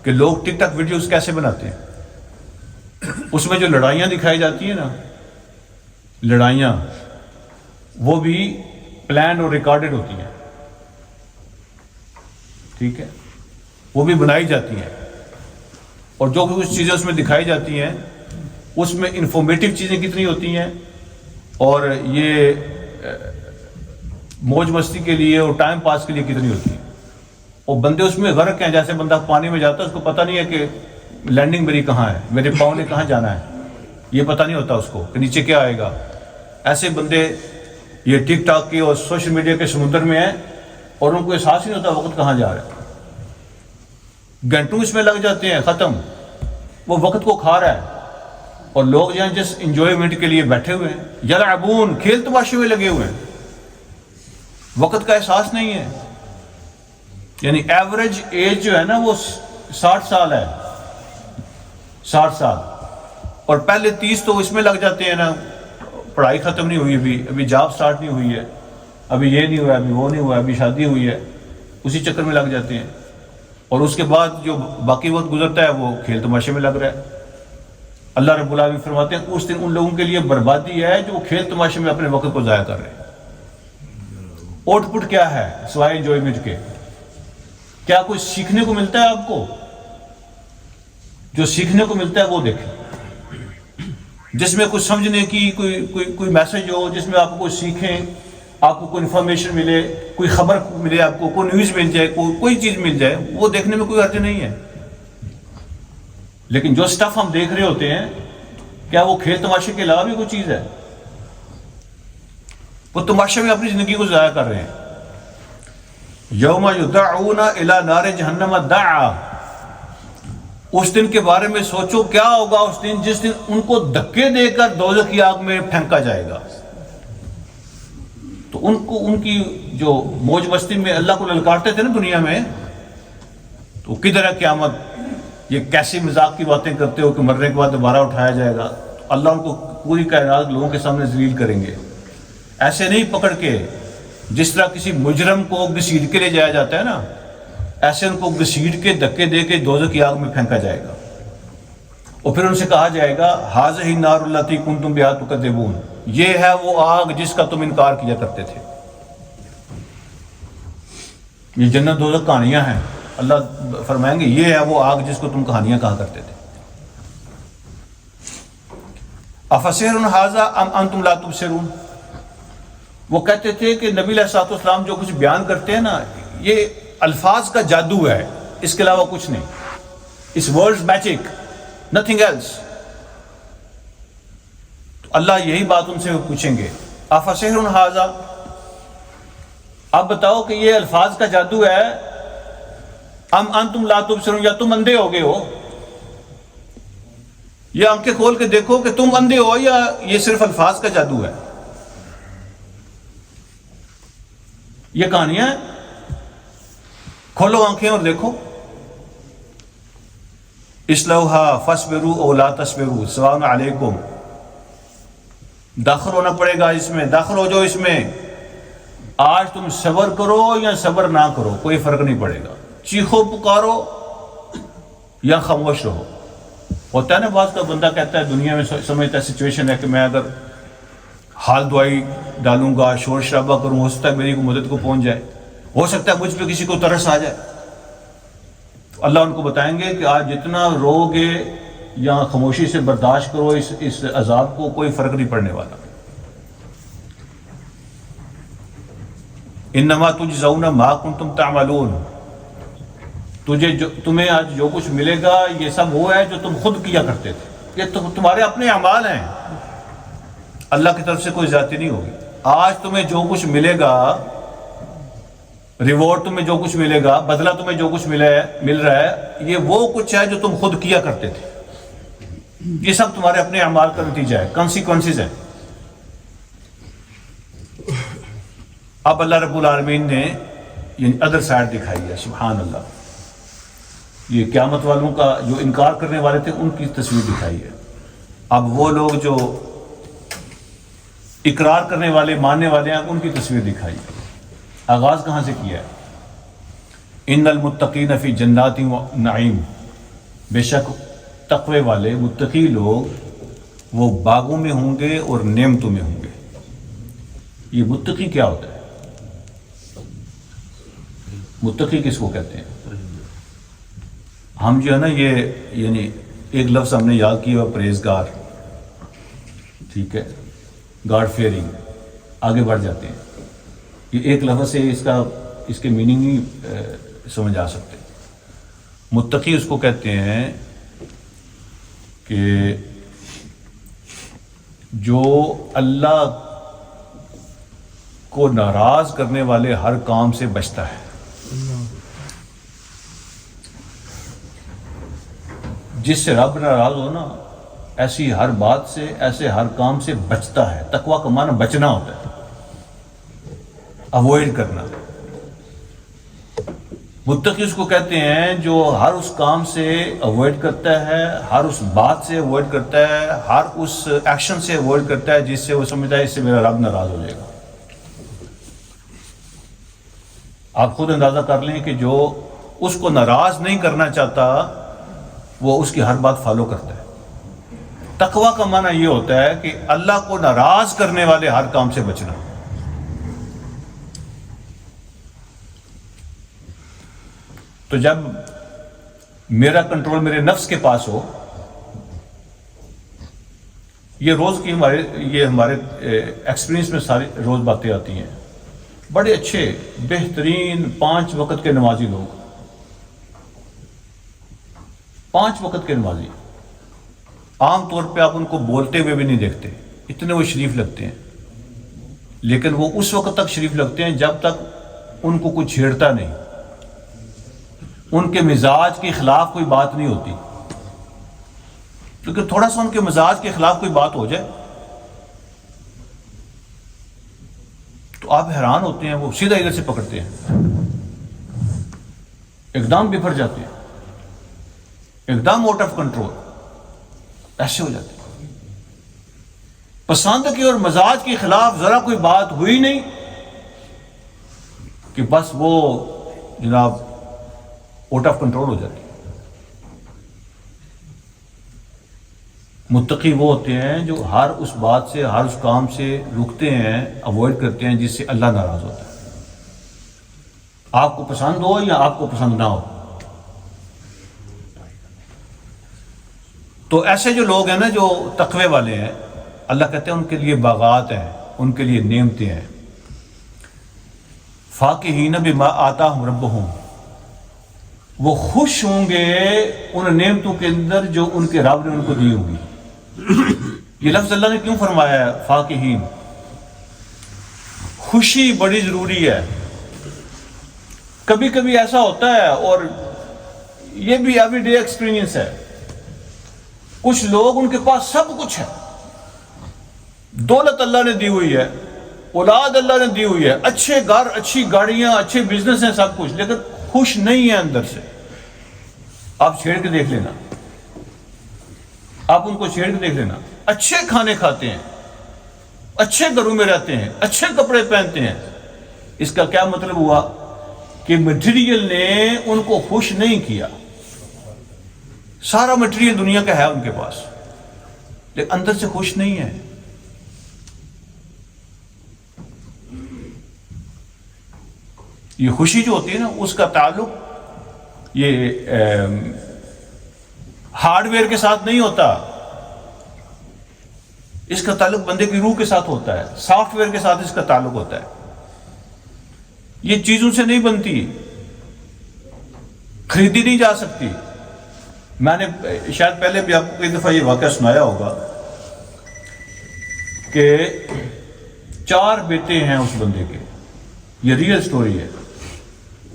کہ لوگ ٹک ٹاک ویڈیوز کیسے بناتے ہیں، اس میں جو لڑائیاں دکھائی جاتی ہیں نا، لڑائیاں وہ بھی پلان اور ریکارڈڈ ہوتی ہیں، ٹھیک ہے، وہ بھی بنائی جاتی ہیں، اور جو کچھ چیزیں اس میں دکھائی جاتی ہیں اس میں انفارمیٹیو چیزیں کتنی ہوتی ہیں، اور یہ موج مستی کے لیے اور ٹائم پاس کے لیے کتنی ہوتی ہیں، اور بندے اس میں غرق ہیں۔ جیسے بندہ پانی میں جاتا ہے، اس کو پتہ نہیں ہے کہ لینڈنگ میری کہاں ہے، میرے پاؤں نے کہاں جانا ہے، یہ پتہ نہیں ہوتا اس کو کہ نیچے کیا آئے گا۔ ایسے بندے یہ ٹک ٹاک کے اور سوشل میڈیا کے سمندر میں ہیں، اور ان کو احساس نہیں ہوتا وقت کہاں جا رہا ہے، گھنٹوں اس میں لگ جاتے ہیں، ختم، وہ وقت کو کھا رہا ہے، اور لوگ جہاں جس انجوائمنٹ کے لیے بیٹھے ہوئے ہیں، یلعبون، کھیل تماشے میں لگے ہوئے ہیں، وقت کا احساس نہیں ہے۔ یعنی ایوریج ایج جو ہے نا وہ 60 سال ہے، 60 سال، اور پہلے 30 تو اس میں لگ جاتے ہیں نا، پڑھائی ختم نہیں ہوئی، ابھی جاب سٹارٹ نہیں ہوئی ہے، ابھی یہ نہیں ہوا، ابھی وہ نہیں ہوا، ابھی شادی ہوئی ہے، اسی چکر میں لگ جاتے ہیں، اور اس کے بعد جو باقی وقت گزرتا ہے وہ کھیل تماشے میں لگ رہا ہے۔ اللہ رب العالمین فرماتے ہیں اس دن ان لوگوں کے لیے بربادی ہے جو کھیل تماشے میں اپنے وقت کو ضائع کر رہے ہیں۔ آؤٹ پٹ کیا ہے سوائے انجوائمنٹ کے؟ کیا کچھ سیکھنے کو ملتا ہے آپ کو؟ جو سیکھنے کو ملتا ہے وہ دیکھیں، جس میں کچھ سمجھنے کی کوئی میسج ہو، جس میں آپ کو کچھ سیکھیں، آپ کو کوئی انفارمیشن ملے، کوئی خبر ملے، آپ کو کوئی نیوز مل جائے، کوئی چیز مل جائے، وہ دیکھنے میں کوئی حرج نہیں ہے۔ لیکن جو سٹف ہم دیکھ رہے ہوتے ہیں، کیا وہ کھیل تماشے کے علاوہ بھی کوئی چیز ہے؟ وہ تماشے میں اپنی زندگی کو ضائع کر رہے ہیں۔ یوم یدعون الی نار جہنم دعا، اس دن کے بارے میں سوچو کیا ہوگا اس دن جس دن ان کو دھکے دے کر دوزخ کی آگ میں پھینکا جائے گا۔ تو ان کی جو موج مستی میں اللہ کو للکارتے تھے نا دنیا میں، تو کدھر ہے قیامت؟ یہ کیسی مذاق کی باتیں کرتے ہو کہ مرنے کے بعد دوبارہ اٹھایا جائے گا؟ تو اللہ ان کو پوری کائنات لوگوں کے سامنے ذلیل کریں گے، ایسے نہیں پکڑ کے، جس طرح کسی مجرم کو گھسیٹ کے لے جایا جاتا ہے نا، ایسے ان کو گھسیٹ کے دھکے دے کے دوزخ کی آگ میں پھینکا جائے گا، اور پھر ان سے کہا جائے گا ھذہ النار التی کنتم بہا تکذبون، یہ ہے وہ آگ جس کا تم انکار کیا کرتے تھے۔ یہ جنت دوزخ کہانیاں ہیں، اللہ فرمائیں گے یہ ہے وہ آگ جس کو تم کہانیاں کہا کرتے تھے۔ افسحر ھذا ام انتم لا تبصرون، وہ کہتے تھے کہ نبی علیہ الصلوۃ والسلام جو کچھ بیان کرتے ہیں نا، یہ الفاظ کا جادو ہے، اس کے علاوہ کچھ نہیں، اس ورڈز میجک، نتھنگ ایلس۔ تو اللہ یہی بات ان سے پوچھیں گے، افسحر ھذا، اب بتاؤ کہ یہ الفاظ کا جادو ہے، ام انتم لا تبصرون، یا تم اندھے ہو گئے ہو، یہ آنکھیں کھول کے دیکھو کہ تم اندھے ہو یا یہ صرف الفاظ کا جادو ہے۔ یہ کہانیاں ہیں، کھولو آنکھیں اور دیکھو۔ اصلوہا فاصبروا او لا تصبروا سواء علیکم، داخل ہونا پڑے گا اس میں، داخل ہو جاؤ اس میں، آج تم صبر کرو یا صبر نہ کرو کوئی فرق نہیں پڑے گا، چیخو پکارو یا خاموش رہو۔ ہوتا ہے نا بعض کا بندہ کہتا ہے دنیا میں سمجھتا ہے سچویشن ہے کہ میں اگر حال دعائی ڈالوں گا، شور شرابہ کروں، ہو سکتا ہے میری کو مدد کو پہنچ جائے، ہو سکتا ہے مجھ پہ کسی کو ترس آ جائے۔ تو اللہ ان کو بتائیں گے کہ آج جتنا رو گے یا خاموشی سے برداشت کرو اس عذاب کو، کوئی فرق نہیں پڑنے والا۔ انما تجزون ما کنتم تعملون، تمہیں آج جو کچھ ملے گا یہ سب وہ ہے جو تم خود کیا کرتے تھے، یہ تمہارے اپنے اعمال ہیں، اللہ کی طرف سے کوئی زیادتی نہیں ہوگی۔ آج تمہیں جو کچھ ملے گا، ریوارڈ تمہیں جو کچھ ملے گا، بدلہ تمہیں جو کچھ مل رہا ہے، یہ وہ کچھ ہے جو تم خود کیا کرتے تھے، یہ سب تمہارے اپنے اعمال کا نتیجہ ہے، کانسیکوینسز ہیں۔ اب اللہ رب العالمین نے یہ ادر سائڈ دکھائی ہے، سبحان اللہ، یہ قیامت والوں کا جو انکار کرنے والے تھے ان کی تصویر دکھائی ہے۔ اب وہ لوگ جو اقرار کرنے والے ماننے والے ہیں ان کی تصویر دکھائی. آغاز کہاں سے کیا ہے؟ ان المتقین فی جنات و نعیم، بے شک تقوی والے متقی لوگ وہ باغوں میں ہوں گے اور نعمتوں میں ہوں گے. یہ متقی کیا ہوتا ہے؟ متقی کس کو کہتے ہیں؟ ہم جو ہے نا یہ یعنی ایک لفظ ہم نے یاد کیا پرہیزگار، ٹھیک ہے، گاڈ فیئرنگ، آگے بڑھ جاتے ہیں. یہ ایک لفظ سے اس کے میننگ نہیں سمجھ آ سکتے. متقی اس کو کہتے ہیں کہ جو اللہ کو ناراض کرنے والے ہر کام سے بچتا ہے. جس سے رب ناراض ہو نا، ایسی ہر بات سے، ایسے ہر کام سے بچتا ہے. تقویٰ کا معنی بچنا ہوتا ہے، اوائڈ کرنا. متقی اس کو کہتے ہیں جو ہر اس کام سے اوائڈ کرتا ہے، ہر اس بات سے اوائڈ کرتا ہے، ہر اس ایکشن سے اوائڈ کرتا ہے جس سے وہ سمجھتا ہے اس سے میرا رب ناراض ہو جائے گا. آپ خود اندازہ کر لیں کہ جو اس کو ناراض نہیں کرنا چاہتا وہ اس کی ہر بات فالو کرتا ہے. تقویٰ کا معنی یہ ہوتا ہے کہ اللہ کو ناراض کرنے والے ہر کام سے بچنا. تو جب میرا کنٹرول میرے نفس کے پاس ہو، یہ روز کی ہمارے ایکسپیرینس میں ساری روز باتیں آتی ہیں. بڑے اچھے بہترین 5 وقت کے نمازی لوگ، 5 وقت کے نمازی، عام طور پہ آپ ان کو بولتے ہوئے بھی نہیں دیکھتے، اتنے وہ شریف لگتے ہیں. لیکن وہ اس وقت تک شریف لگتے ہیں جب تک ان کو کوئی چھیڑتا نہیں، ان کے مزاج کے خلاف کوئی بات نہیں ہوتی. کیونکہ تھوڑا سا ان کے مزاج کے خلاف کوئی بات ہو جائے تو آپ حیران ہوتے ہیں، وہ سیدھا ادھر سے پکڑتے ہیں، ایک دم بفر جاتے ہیں، ایک دم آؤٹ آف کنٹرول، ایسے ہو جاتے ہیں. پسند کے اور مزاج کے خلاف ذرا کوئی بات ہوئی نہیں کہ بس وہ جناب آؤٹ آف کنٹرول ہو جاتی. متقی وہ ہوتے ہیں جو ہر اس بات سے، ہر اس کام سے رکتے ہیں، اوائڈ کرتے ہیں جس سے اللہ ناراض ہوتا ہے. آپ کو پسند ہو یا آپ کو پسند نہ ہو. تو ایسے جو لوگ ہیں نا جو تقوی والے ہیں، اللہ کہتے ہیں ان کے لیے باغات ہیں، ان کے لیے نعمتیں ہیں. فاکہین بما آتاہم ربہم، وہ خوش ہوں گے ان نعمتوں کے اندر جو ان کے رب نے ان کو دی ہوگی. یہ لفظ اللہ نے کیوں فرمایا ہے فاکہین؟ خوشی بڑی ضروری ہے. کبھی کبھی ایسا ہوتا ہے، اور یہ بھی ایوری ڈے ایکسپیرینس ہے، کچھ لوگ ان کے پاس سب کچھ ہے، دولت اللہ نے دی ہوئی ہے، اولاد اللہ نے دی ہوئی ہے، اچھے گھر، اچھی گاڑیاں، اچھے بزنس ہیں، سب کچھ، لیکن خوش نہیں ہے اندر سے. آپ چھیڑ کے دیکھ لینا، آپ ان کو چھیڑ کے دیکھ لینا. اچھے کھانے کھاتے ہیں، اچھے گھروں میں رہتے ہیں، اچھے کپڑے پہنتے ہیں. اس کا کیا مطلب ہوا کہ مٹیریل نے ان کو خوش نہیں کیا. سارا مٹیریل دنیا کا ہے ان کے پاس، لیکن اندر سے خوش نہیں ہے. یہ خوشی جو ہوتی ہے نا، اس کا تعلق یہ ہارڈ ویئر کے ساتھ نہیں ہوتا، اس کا تعلق بندے کی روح کے ساتھ ہوتا ہے، سافٹ ویئر کے ساتھ اس کا تعلق ہوتا ہے. یہ چیزوں سے نہیں بنتی، خریدی نہیں جا سکتی. میں نے شاید پہلے بھی آپ کو کئی دفعہ یہ واقعہ سنایا ہوگا کہ 4 بیٹے ہیں اس بندے کے، یہ ریئل سٹوری ہے،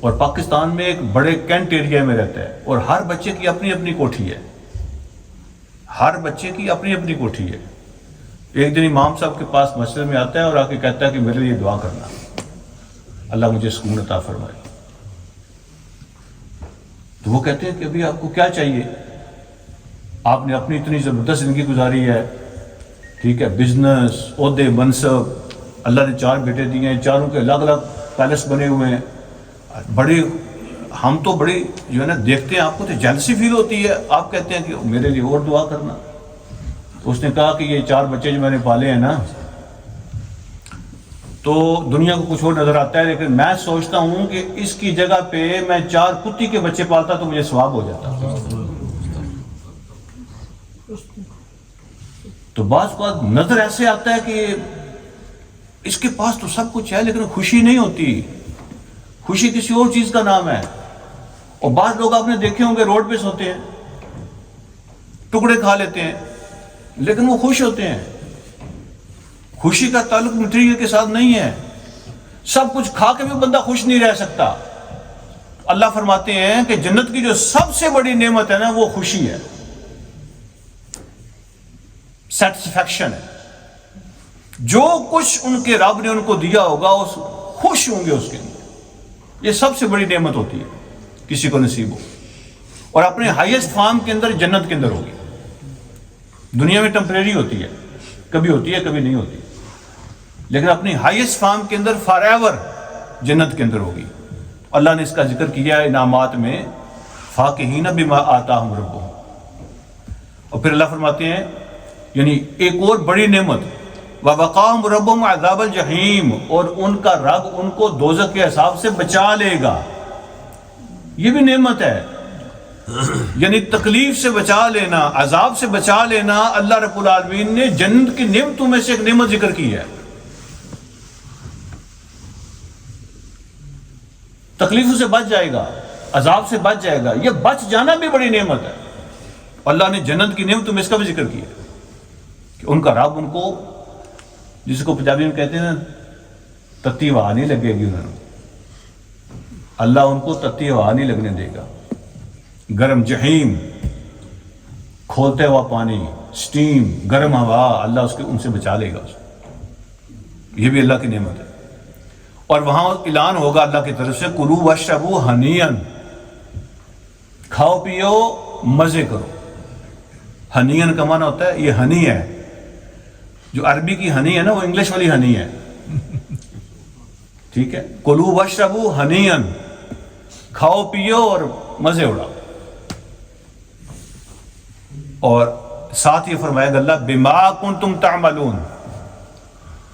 اور پاکستان میں ایک بڑے کینٹ ایریا میں رہتا ہے، اور ہر بچے کی اپنی اپنی کوٹھی ہے، ہر بچے کی اپنی اپنی کوٹھی ہے. ایک دن امام صاحب کے پاس مسجد میں آتا ہے اور آ کے کہتا ہے کہ میرے لیے دعا کرنا، اللہ مجھے سکون عطا فرمائے. تو وہ کہتے ہیں کہ ابھی آپ کو کیا چاہیے؟ آپ نے اپنی اتنی زبردست زندگی گزاری ہے، ٹھیک ہے، بزنس، عہدے، منصب، اللہ نے 4 بیٹے دیے ہیں، چاروں کے الگ الگ پیلس بنے ہوئے ہیں، بڑی، ہم تو بڑی جو ہے نا دیکھتے ہیں، آپ کو تو جیلسی فیل ہوتی ہے، آپ کہتے ہیں کہ میرے لیے اور دعا کرنا. تو اس نے کہا کہ یہ 4 بچے جو میں نے پالے ہیں نا، تو دنیا کو کچھ اور نظر آتا ہے، لیکن میں سوچتا ہوں کہ اس کی جگہ پہ میں 4 کتی کے بچے پالتا تو مجھے ثواب ہو جاتا. تو بعض کو نظر ایسے آتا ہے کہ اس کے پاس تو سب کچھ ہے لیکن خوشی نہیں ہوتی. خوشی کسی اور چیز کا نام ہے. اور بعض لوگ آپ نے دیکھے ہوں گے روڈ پہ سوتے ہیں، ٹکڑے کھا لیتے ہیں، لیکن وہ خوش ہوتے ہیں. خوشی کا تعلق مٹیریل کے ساتھ نہیں ہے. سب کچھ کھا کے بھی بندہ خوش نہیں رہ سکتا. اللہ فرماتے ہیں کہ جنت کی جو سب سے بڑی نعمت ہے نا وہ خوشی ہے، سیٹسفیکشن ہے. جو کچھ ان کے رب نے ان کو دیا ہوگا اس خوش ہوں گے اس کے اندر. یہ سب سے بڑی نعمت ہوتی ہے کسی کو نصیب ہو. اور اپنے ہائیسٹ فارم کے اندر جنت کے اندر ہوگی. دنیا میں ٹمپریری ہوتی ہے، کبھی ہوتی ہے کبھی نہیں ہوتی، لیکن اپنی ہائیسٹ فارم کے اندر فار ایور جنت کے اندر ہوگی. اللہ نے اس کا ذکر کیا ہے انعامات میں، فاکہین بما آتاہم ربہم. اور پھر اللہ فرماتے ہیں یعنی ایک اور بڑی نعمت، وَوَقَاهُمْ رَبُّهُمْ عَذَابَ الْجَحِيمِ، اور ان کا رب ان کو دوزخ کے عذاب سے بچا لے گا. یہ بھی نعمت ہے، یعنی تکلیف سے بچا لینا، عذاب سے بچا لینا. اللہ رب العالمین نے جنت کی نعمتوں میں سے ایک نعمت ذکر کی ہے. تکلیفوں سے بچ جائے گا، عذاب سے بچ جائے گا. یہ بچ جانا بھی بڑی نعمت ہے. اللہ نے جنت کی نعمتوں میں اس کا بھی ذکر کیا کہ ان کا رب ان کو، جس کو پنجابی میں کہتے ہیں نا تتی ہوا نہیں لگے گی، انہوں نے، اللہ ان کو تتی ہوا نہیں لگنے دے گا. گرم جہیم، کھولتے ہوا پانی، سٹیم، گرم ہوا، اللہ اس کے ان سے بچا لے گا. یہ بھی اللہ کی نعمت ہے. اور وہاں اعلان ہوگا اللہ کی طرف سے کلوا واشربوا ہنیئا، کھاؤ پیو مزے کرو. ہنیئا کا معنی ہوتا ہے، یہ ہنی ہے جو عربی کی ہنی ہے نا وہ انگلش والی ہنی ہے، ٹھیک ہے. کلوا واشربوا ہنیئا، کھاؤ پیو اور مزے اڑاؤ. اور ساتھ یہ فرمایا گا اللہ بما کنتم تعملون.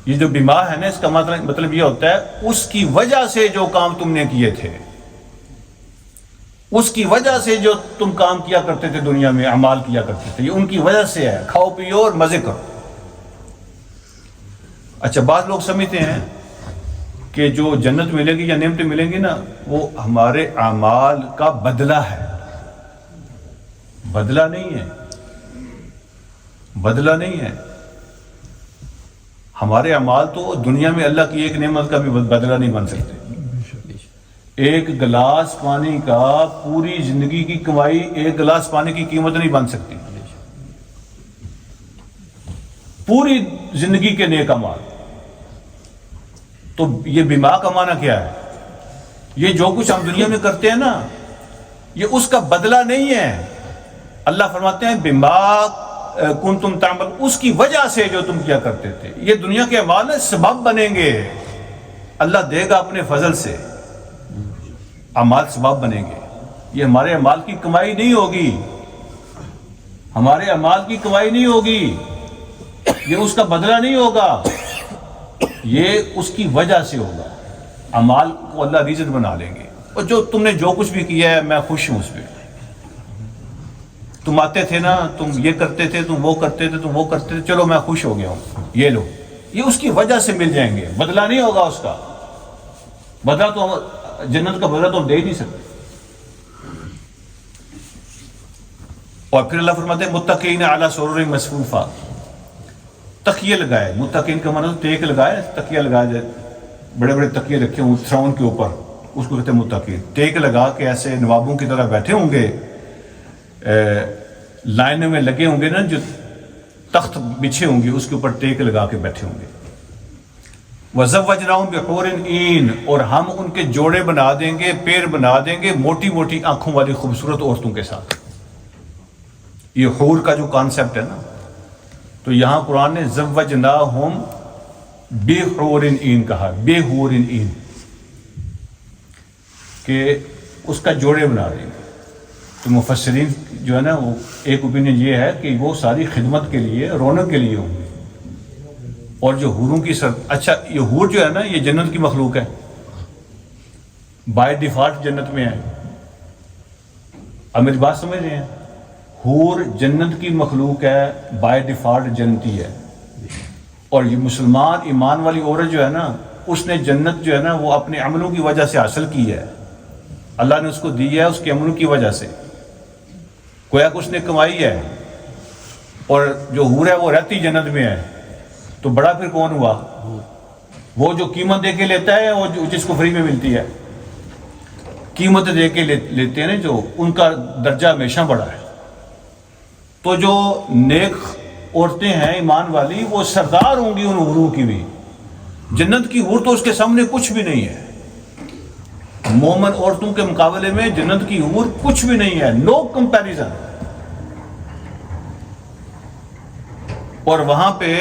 یہ جو بما ہے نا اس کا مطلب یہ ہوتا ہے اس کی وجہ سے جو کام تم نے کیے تھے، اس کی وجہ سے جو تم کام کیا کرتے تھے دنیا میں، اعمال کیا کرتے تھے، یہ ان کی وجہ سے ہے. کھاؤ پیو اور مزے کرو. اچھا، بعض لوگ سمجھتے ہیں کہ جو جنت ملے گی یا نعمتیں ملیں گی نا وہ ہمارے اعمال کا بدلہ ہے. بدلہ نہیں ہے، بدلہ نہیں ہے. ہمارے اعمال تو دنیا میں اللہ کی ایک نعمت کا بھی بدلہ نہیں بن سکتے. ایک گلاس پانی کا پوری زندگی کی کمائی ایک گلاس پانی کی قیمت نہیں بن سکتی. پوری زندگی کے نیک اعمال. تو یہ بیما کا معنی کیا ہے؟ یہ جو کچھ ہم دنیا میں کرتے ہیں نا یہ اس کا بدلہ نہیں ہے. اللہ فرماتے ہیں بما کنتم تعمل، اس کی وجہ سے جو تم کیا کرتے تھے. یہ دنیا کے اعمال سبب بنیں گے، اللہ دے گا اپنے فضل سے. اعمال سبب بنیں گے. یہ ہمارے اعمال کی کمائی نہیں ہوگی، ہمارے اعمال کی کمائی نہیں ہوگی، یہ اس کا بدلہ نہیں ہوگا، یہ اس کی وجہ سے ہوگا. اعمال کو اللہ ریزن بنا لیں گے. اور جو تم نے جو کچھ بھی کیا ہے میں خوش ہوں اس پہ. تم آتے تھے نا، تم یہ کرتے تھے، تم وہ کرتے تھے، تم وہ کرتے تھے، چلو میں خوش ہو گیا ہوں، یہ لو. یہ اس کی وجہ سے مل جائیں گے، بدلہ نہیں ہوگا اس کا. بدلہ تو جنت کا بدلہ تو ہم دے ہی نہیں سکتے. اور پھر اللہ فرماتے ہیں متکئین علی سرر مصفوفہ، تکیے لگائے. متکئین کا معنی ٹیک لگائے، تکیہ لگائے، بڑے بڑے تکیے رکھے ہوں تھرون کے اوپر، اس کو کہتے ہیں متکئین. ٹیک لگا کے ایسے نوابوں کی طرح بیٹھے ہوں گے، لائن میں لگے ہوں گے نا، جو تخت بچھے ہوں گے اس کے اوپر ٹیک لگا کے بیٹھے ہوں گے. وَزَوَّجْنَاهُمْ بِحُورٍ عِينٍ، اور ہم ان کے جوڑے بنا دیں گے، پیر بنا دیں گے موٹی موٹی آنکھوں والی خوبصورت عورتوں کے ساتھ. یہ حور کا جو کانسیپٹ ہے نا، تو یہاں قرآن نے زوجناہم بحور عین کہا، بحور عین، کہ اس کا جوڑے بنا دیں گے. تو مفسرین جو ہے نا، وہ ایک اوپینین یہ ہے کہ وہ ساری خدمت کے لیے، رونق کے لیے ہوں گے. اور جو حوروں کی اچھا یہ حور جو ہے نا، یہ جنت کی مخلوق ہے، بائی ڈیفالٹ جنت میں ہے. اب میری بات سمجھ رہے ہیں؟ حور جنت کی مخلوق ہے، بائی ڈیفالٹ جنتی ہے. اور یہ مسلمان ایمان والی عورت جو ہے نا، اس نے جنت جو ہے نا وہ اپنے عملوں کی وجہ سے حاصل کی ہے. اللہ نے اس کو دی ہے اس کے عملوں کی وجہ سے، گویا کہ اس نے کمائی ہے. اور جو حور ہے وہ رہتی جنت میں ہے. تو بڑا پھر کون ہوا؟ وہ جو قیمت دے کے لیتا ہے، وہ جس کو فری میں ملتی ہے. قیمت دے کے لیتے ہیں نا جو، ان کا درجہ ہمیشہ بڑا ہے. تو جو نیک عورتیں ہیں ایمان والی، وہ سردار ہوں گی ان حوروں کی بھی. جنت کی حور تو اس کے سامنے کچھ بھی نہیں ہے. مومن عورتوں کے مقابلے میں جنت کی حور کچھ بھی نہیں ہے، نو کمپیریزن. اور وہاں پہ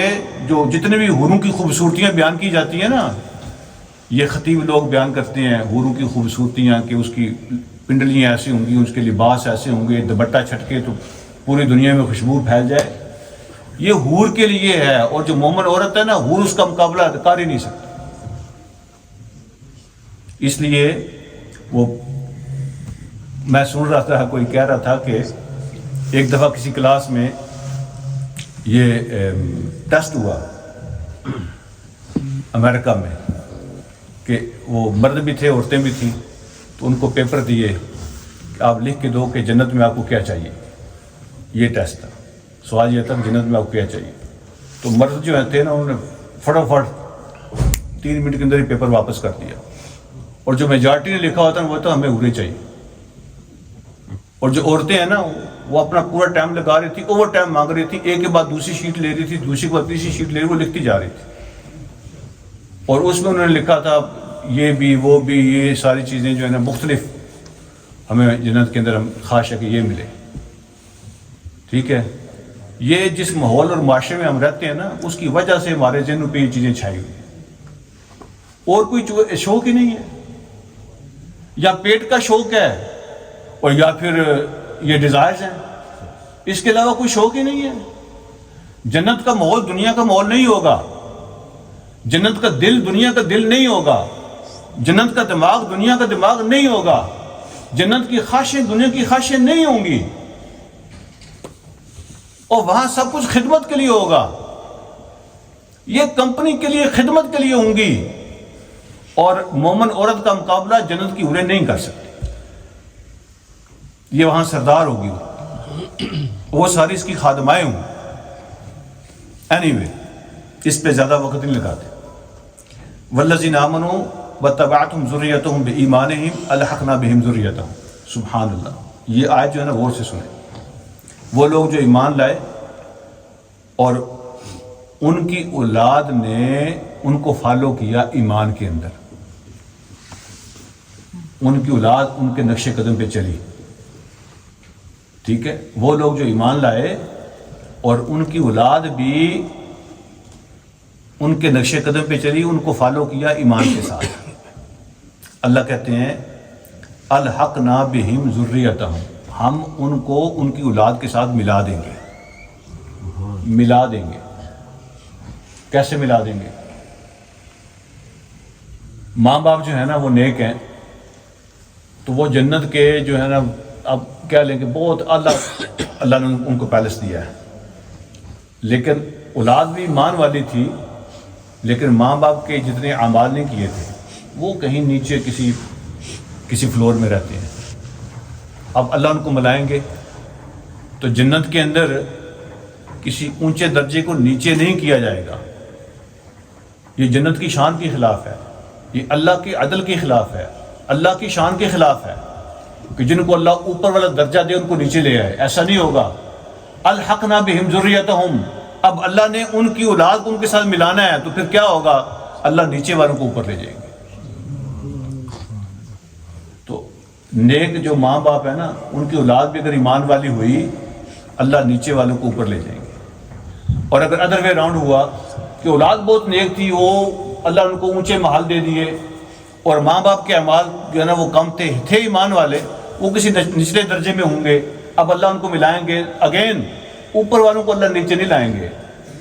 جو جتنے بھی حوروں کی خوبصورتیاں بیان کی جاتی ہیں نا، یہ خطیب لوگ بیان کرتے ہیں حوروں کی خوبصورتیاں، کہ اس کی پنڈلیاں ایسی ہوں گی، اس کے لباس ایسے ہوں گے، دوپٹہ چھٹکے تو پوری دنیا میں خوشبو پھیل جائے. یہ حور کے لیے ہے. اور جو مومن عورت ہے نا، حور اس کا مقابلہ کر ہی نہیں سکتی. اس لیے وہ میں سن رہا تھا، کوئی کہہ رہا تھا کہ ایک دفعہ کسی کلاس میں یہ ٹیسٹ ہوا امریکہ میں، کہ وہ مرد بھی تھے عورتیں بھی تھیں. تو ان کو پیپر دیے کہ آپ لکھ کے دو کہ جنت میں آپ کو کیا چاہیے. یہ ٹیسٹ تھا. سوال یہ تھا کہ جنت میں آپ کو کیا چاہیے. تو مرد جو تھے نا، انہوں نے فٹافٹ 3 منٹ کے اندر ہی پیپر واپس کر دیا. اور جو میجارٹی نے لکھا ہوتا ہے وہ تو ہمیں حوریں چاہیے. اور جو عورتیں ہیں نا، وہ اپنا پورا ٹائم لگا رہی تھی، اوور ٹائم مانگ رہی تھی، ایک کے بعد دوسری شیٹ لے رہی تھی، دوسری کے بعد تیسری شیٹ لے رہی، وہ لکھتی جا رہی تھی. اور اس میں انہوں نے لکھا تھا یہ بھی وہ بھی، یہ ساری چیزیں جو ہے نا مختلف ہمیں جنت کے اندر ہم خواہش ہے کہ یہ ملے. ٹھیک ہے، یہ جس ماحول اور معاشرے میں ہم رہتے ہیں نا، اس کی وجہ سے ہمارے ذہنوں پہ یہ چیزیں چھائی ہوئی ہیں. اور کوئی شوق ہی نہیں ہے. یا پیٹ کا شوق ہے، اور یا پھر یہ ڈیزائرز ہیں. اس کے علاوہ کوئی شوق ہی نہیں ہے. جنت کا ماحول دنیا کا ماحول نہیں ہوگا. جنت کا دل دنیا کا دل نہیں ہوگا. جنت کا دماغ دنیا کا دماغ نہیں ہوگا. جنت کی خواہشیں دنیا کی خواہشیں نہیں ہوں گی. اور وہاں سب کچھ خدمت کے لیے ہوگا. یہ کمپنی کے لیے، خدمت کے لیے ہوں گی. اور مومن عورت کا مقابلہ جنت کی حوریں نہیں کر سکتی. یہ وہاں سردار ہوگی، وہ ساری اس کی خادمائیں ہوں. اینی اس پہ زیادہ وقت نہیں لگاتے. والذین آمنوا واتبعتهم ذریتهم بایمانہم الحقنا بہم ذریتہم. سبحان اللہ. یہ آیت جو ہے نا غور سے سنیں. وہ لوگ جو ایمان لائے اور ان کی اولاد نے ان کو فالو کیا ایمان کے اندر، ان کی اولاد ان کے نقش قدم پہ چلی. ٹھیک ہے، وہ لوگ جو ایمان لائے اور ان کی اولاد بھی ان کے نقش قدم پہ چلی، ان کو فالو کیا ایمان کے ساتھ. اللہ کہتے ہیں الحقنا بہم ذریتہم، ہم ان کو ان کی اولاد کے ساتھ ملا دیں گے. ملا دیں گے. کیسے ملا دیں گے؟ ماں باپ جو ہے نا وہ نیک ہیں، تو وہ جنت کے جو ہے نا، اب کہہ لیں کہ بہت اللہ نے ان کو پیلس دیا ہے. لیکن اولاد بھی ایمان والی تھی، لیکن ماں باپ کے جتنے اعمال نہیں کیے تھے، وہ کہیں نیچے کسی فلور میں رہتے ہیں. اب اللہ ان کو ملائیں گے تو جنت کے اندر کسی اونچے درجے کو نیچے نہیں کیا جائے گا. یہ جنت کی شان کے خلاف ہے. یہ اللہ کے عدل کے خلاف ہے. اللہ کی شان کے خلاف ہے کہ جن کو اللہ اوپر والا درجہ دے ان کو نیچے لے آئے. ایسا نہیں ہوگا. الحقنا بہم ذریتہم، اب اللہ نے ان کی اولاد کو ان کے ساتھ ملانا ہے، تو پھر کیا ہوگا؟ اللہ نیچے والوں کو اوپر لے جائیں گے. تو نیک جو ماں باپ ہے نا، ان کی اولاد بھی اگر ایمان والی ہوئی، اللہ نیچے والوں کو اوپر لے جائیں گے. اور اگر ادر وے راؤنڈ ہوا کہ اولاد بہت نیک تھی، وہ اللہ ان کو اونچے محل دے دیے، اور ماں باپ کے اعمال جو ہے نا وہ کم تھے ایمان والے، وہ کسی نچلے درجے میں ہوں گے، اب اللہ ان کو ملائیں گے. اگین اوپر والوں کو اللہ نیچے نہیں لائیں گے،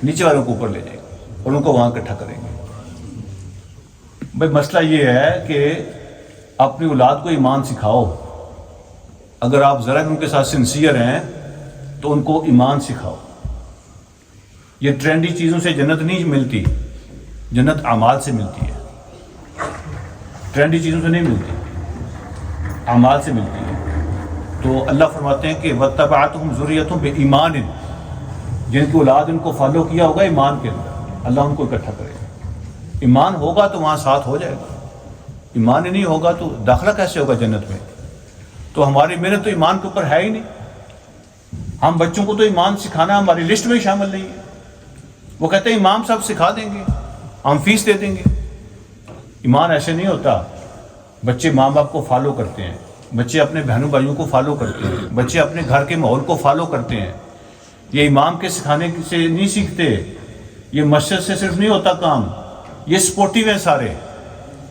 نیچے والوں کو اوپر لے جائیں گے اور ان کو وہاں اکٹھا کریں گے. بھائی مسئلہ یہ ہے کہ اپنی اولاد کو ایمان سکھاؤ. اگر آپ ذرا ان کے ساتھ سنسیئر ہیں تو ان کو ایمان سکھاؤ. یہ ٹرینڈی چیزوں سے جنت نہیں ملتی، جنت اعمال سے ملتی ہے. ٹرینڈی چیزوں سے نہیں ملتی، اعمال سے ملتی ہے. تو اللہ فرماتے ہیں کہ وَاتَّبَعَتْهُمْ ذُرِّيَّتُهُمْ بِإِيمَانٍ، جن کی اولاد ان کو فالو کیا ہوگا ایمان کے اندر، اللہ ان کو اکٹھا کرے گا. ایمان ہوگا تو وہاں ساتھ ہو جائے گا، ایمان ہی نہیں ہوگا تو داخلہ کیسے ہوگا جنت میں؟ تو ہماری محنت تو ایمان کے اوپر ہے ہی نہیں. ہم بچوں کو تو ایمان سکھانا ہماری لسٹ میں شامل نہیں ہے. وہ کہتے ہیں امام صاحب سکھا دیں گے، ہم فیس دے دیں گے. ایمان ایسے نہیں ہوتا. بچے ماں باپ کو فالو کرتے ہیں، بچے اپنے بہنوں بھائیوں کو فالو کرتے ہیں، بچے اپنے گھر کے ماحول کو فالو کرتے ہیں. یہ امام کے سکھانے سے نہیں سیکھتے، یہ مسجد سے صرف نہیں ہوتا کام. یہ سپورٹیو ہیں سارے،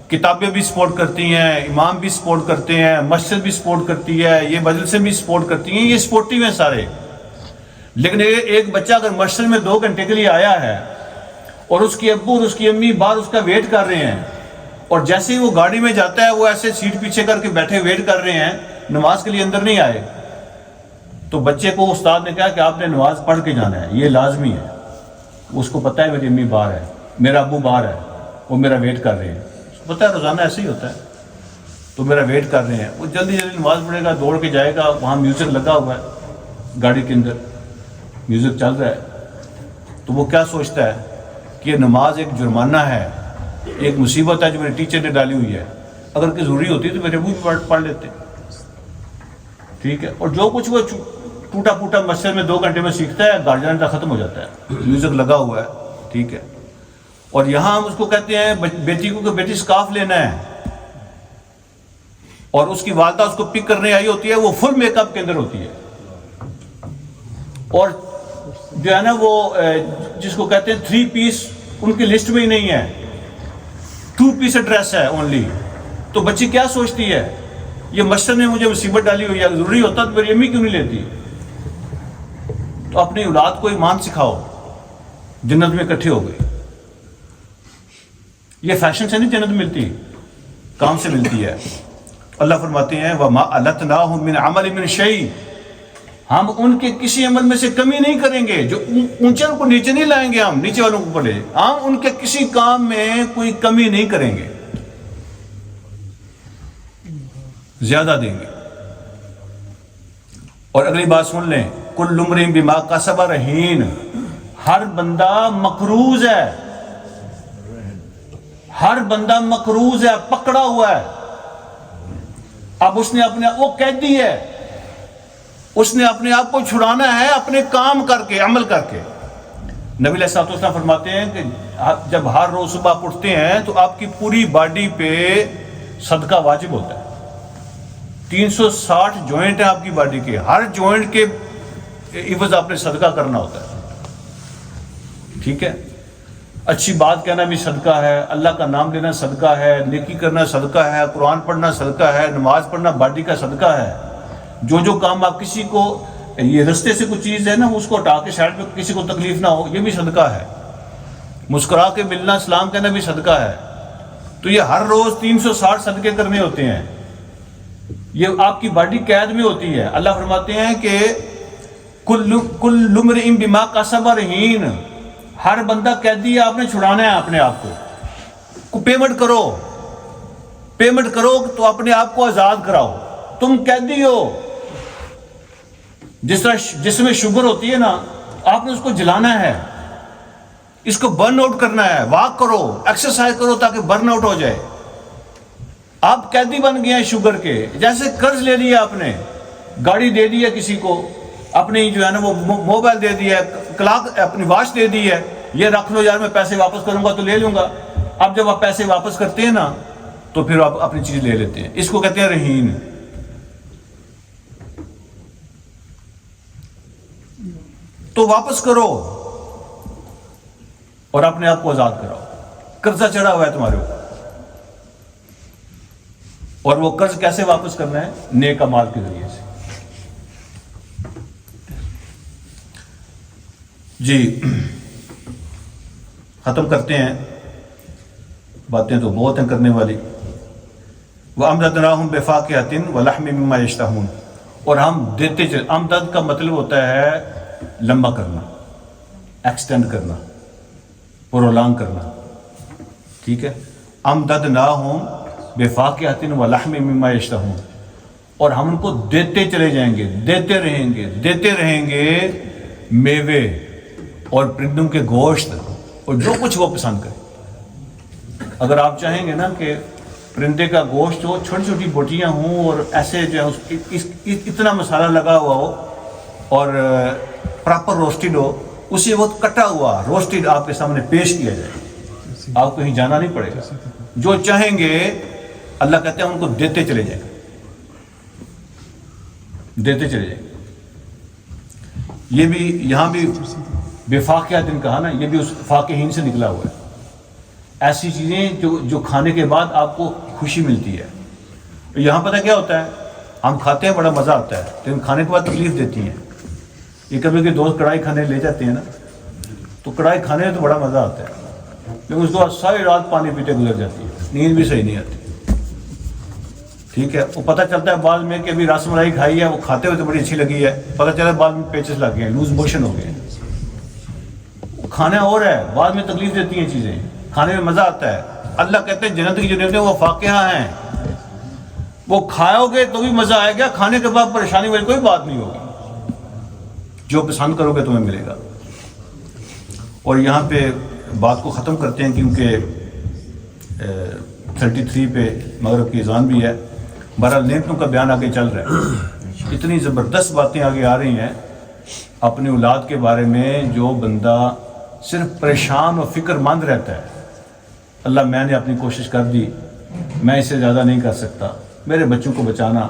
کتابیں بھی سپورٹ کرتی ہیں، امام بھی سپورٹ کرتے ہیں، مسجد بھی سپورٹ کرتی ہے، یہ مجلسیں بھی سپورٹ کرتی ہیں. یہ سپورٹیو ہیں سارے. لیکن ایک بچہ اگر مسجد میں 2 گھنٹے کے لیے آیا ہے اور اس کے ابو اور اس کی امی باہر اس کا ویٹ کر رہے ہیں، اور جیسے ہی وہ گاڑی میں جاتا ہے وہ ایسے سیٹ پیچھے کر کے بیٹھے ویٹ کر رہے ہیں، نماز کے لیے اندر نہیں آئے، تو بچے کو استاد نے کہا کہ آپ نے نماز پڑھ کے جانا ہے، یہ لازمی ہے. اس کو پتہ ہے میری امی باہر ہے، میرا ابو باہر ہے، وہ میرا ویٹ کر رہے ہیں. اس کو پتہ ہے روزانہ ایسے ہی ہوتا ہے، تو میرا ویٹ کر رہے ہیں. وہ جلدی جلدی نماز پڑھے گا، دوڑ کے جائے گا. وہاں میوزک لگا ہوا ہے، گاڑی کے اندر میوزک چل رہا ہے، تو وہ کیا سوچتا ہے کہ یہ نماز ایک جرمانہ ہے، ایک مصیبت ہے جو میرے ٹیچر نے ڈالی ہوئی ہے. اگر کہ ضروری ہوتی تو میرے ابو بھی پڑھ لیتے. ٹھیک ہے. اور جو کچھ وہ ٹوٹا پھوٹا مسجد میں 2 گھنٹے میں سیکھتا ہے، گھر جانے تک ختم ہو جاتا ہے. میوزک لگا ہوا ہے. ٹھیک ہے. اور یہاں ہم اس کو کہتے ہیں بیٹی کو کہ بیٹی سکارف لینا ہے، اور اس کی والدہ اس کو پک کرنے آئی ہوتی ہے، وہ فل میک اپ کے اندر ہوتی ہے، اور جو ہے نا وہ جس کو کہتے ہیں 3 پیس ان کی لسٹ میں ہی نہیں ہے، 2 پیس ڈریس ہے اونلی. تو بچی کیا سوچتی ہے، یہ مسجد نے مجھے مصیبت ڈالی ہوئی ہے، ضروری ہوتا تو میری امی کیوں نہیں لیتی. تو اپنی اولاد کو ایمان سکھاؤ، جنت میں اکٹھے ہو گئے. یہ فیشن سے نہیں جنت ملتی، کام سے ملتی ہے. اللہ فرماتے ہیں وَمَا أَلَتْنَاهُمْ مِنْ عَمَلٍ مِنْ شَيْءٍ، ہم ان کے کسی عمل میں سے کمی نہیں کریں گے. جو اونچے کو نیچے نہیں لائیں گے، ہم نیچے والوں کو پڑھے، ہم ان کے کسی کام میں کوئی کمی نہیں کریں گے، زیادہ دیں گے. اور اگلی بات سن لیں، كُلُّ امْرِئٍ بِمَا كَسَبَ رَهِينٌ، ہر بندہ مقروض ہے، ہر بندہ مقروض ہے، پکڑا ہوا ہے. اب اس نے اپنے وہ قیدی ہے، اس نے اپنے آپ کو چھڑانا ہے اپنے کام کر کے، عمل کر کے. نبی علیہ الصلوۃ والسلام فرماتے ہیں کہ جب ہر روز صبح آپ اٹھتے ہیں تو آپ کی پوری باڈی پہ صدقہ واجب ہوتا ہے. 360 جوائنٹ ہیں آپ کی باڈی کے، ہر جوائنٹ کے عوض آپ نے صدقہ کرنا ہوتا ہے. ٹھیک ہے. اچھی بات کہنا بھی صدقہ ہے، اللہ کا نام لینا صدقہ ہے، نیکی کرنا صدقہ ہے، قرآن پڑھنا صدقہ ہے، نماز پڑھنا باڈی کا صدقہ ہے. جو کام آپ کسی کو یہ رستے سے کوئی چیز ہے نا اس کو ہٹا کے سائڈ پہ کسی کو تکلیف نہ ہو، یہ بھی صدقہ ہے. مسکرا کے ملنا، سلام کہنا بھی صدقہ ہے. تو یہ ہر روز 360 صدقے کرنے ہوتے ہیں. یہ آپ کی باڈی قید میں ہوتی ہے. اللہ فرماتے ہیں کہ کُلُّ امْرِئٍ بِمَا كَسَبَ رَهِينٌ، ہر بندہ قیدی ہے، آپ نے چھڑانا ہے اپنے آپ کو. پیمنٹ کرو تو اپنے آپ کو آزاد کراؤ. تم قیدی ہو. جس طرح جس میں شوگر ہوتی ہے نا، آپ نے اس کو جلانا ہے، اس کو برن آؤٹ کرنا ہے. واک کرو، ایکسرسائز کرو تاکہ برن آؤٹ ہو جائے. آپ قیدی بن گئے ہیں شوگر کے. جیسے قرض لے لیا آپ نے، گاڑی دے دی ہے کسی کو، اپنی جو ہے نا وہ موبائل دے دی ہے، کلاک اپنی واچ دے دی ہے، یہ رکھ لو یار میں پیسے واپس کروں گا تو لے لوں گا. اب جب آپ پیسے واپس کرتے ہیں نا تو پھر آپ اپنی چیز لے لیتے ہیں. اس کو کہتے ہیں رہین. تو واپس کرو اور اپنے آپ کو آزاد کراؤ. قرضہ چڑھا ہوا ہے تمہارے اوپر، اور وہ قرض کیسے واپس کرنا ہے؟ نیک اعمال کے ذریعے سے. جی ختم کرتے ہیں، باتیں تو بہت ہیں کرنے والی. وَأَمْدَدْنَاهُمْ بِفَاكِهَةٍ وَلَحْمٍ مِّمَّا يَشْتَهُونَ، اور ہم دیتے چلے. امداد کا مطلب ہوتا ہے لمبا کرنا، ایکسٹینڈ کرنا، پرولانگ کرنا. ٹھیک ہے. امددناہم بفاکہۃ ولحم مما یشتہون، اور ہم ان کو دیتے چلے جائیں گے، دیتے رہیں گے میوے اور پرندوں کے گوشت اور جو کچھ وہ پسند کرے. اگر آپ چاہیں گے نا کہ پرندے کا گوشت ہو، چھوٹی چھوٹی بوٹیاں ہوں اور ایسے جو ہے اتنا مسالہ لگا ہوا ہو اور پراپر روسٹڈ ہو، اسی وقت کٹا ہوا روسٹڈ آپ کے سامنے پیش کیا جائے، آپ کہیں جانا نہیں پڑے گا. جو چاہیں گے اللہ کہتے ہیں ان کو دیتے چلے جائیں، دیتے چلے جائیں. یہ بھی یہاں بھی بفاقیہ دن کہا نا، یہ بھی اس فاقہین سے نکلا ہوا ہے. ایسی چیزیں جو کھانے کے بعد آپ کو خوشی ملتی ہے. یہاں پتہ کیا ہوتا ہے، ہم کھاتے ہیں بڑا مزہ آتا ہے، لیکن کھانے کے بعد تکلیف دیتی ہیں. یہ کبھی کہ دوست کڑھائی کھانے لے جاتے ہیں نا، تو کڑھائی کھانے میں تو بڑا مزہ آتا ہے، لیکن اس کے بعد ساری رات پانی پیتے گزر جاتی ہے، نیند بھی صحیح نہیں آتی. ٹھیک ہے. وہ پتہ چلتا ہے بعد میں کہ ابھی رس ملائی کھائی ہے، وہ کھاتے ہوئے تو بڑی اچھی لگی ہے، پتہ چلا بعد میں پیچز لگ گئے ہیں، لوز موشن ہو گئے. کھانا اور ہے، بعد میں تکلیف دیتی ہیں چیزیں، کھانے میں مزہ آتا ہے. اللہ کہتے ہیں جنت کی جو نعمتیں وہ فاقہہ ہیں، وہ کھاؤ گے تو بھی مزہ آئے گا، کھانے کے بعد پریشانی والی کوئی بات نہیں ہوگی. جو پسند کرو گے تمہیں ملے گا. اور یہاں پہ بات کو ختم کرتے ہیں کیونکہ 33 پہ مغرب کی اذان بھی ہے. بہرحال نعمتوں کا بیان آگے چل رہا ہے، اتنی زبردست باتیں آگے آ رہی ہیں اپنی اولاد کے بارے میں. جو بندہ صرف پریشان و فکر مند رہتا ہے، اللہ میں نے اپنی کوشش کر دی، میں اس سے زیادہ نہیں کر سکتا، میرے بچوں کو بچانا،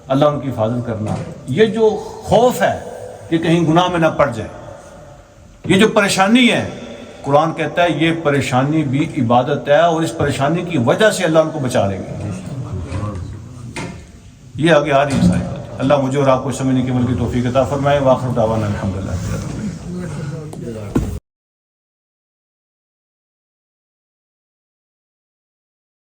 اللہ ان کی حفاظت کرنا، یہ جو خوف ہے کہ کہیں گناہ میں نہ پڑ جائے، یہ جو پریشانی ہے، قرآن کہتا ہے یہ پریشانی بھی عبادت ہے، اور اس پریشانی کی وجہ سے اللہ ان کو بچا لیں گے. یہ آگے آ رہی ہے ساری بات. اللہ مجھے اور آپ کو سمجھنے کی عمل کی توفیق عطا فرمائے. وآخر دعوانا الحمدللہ.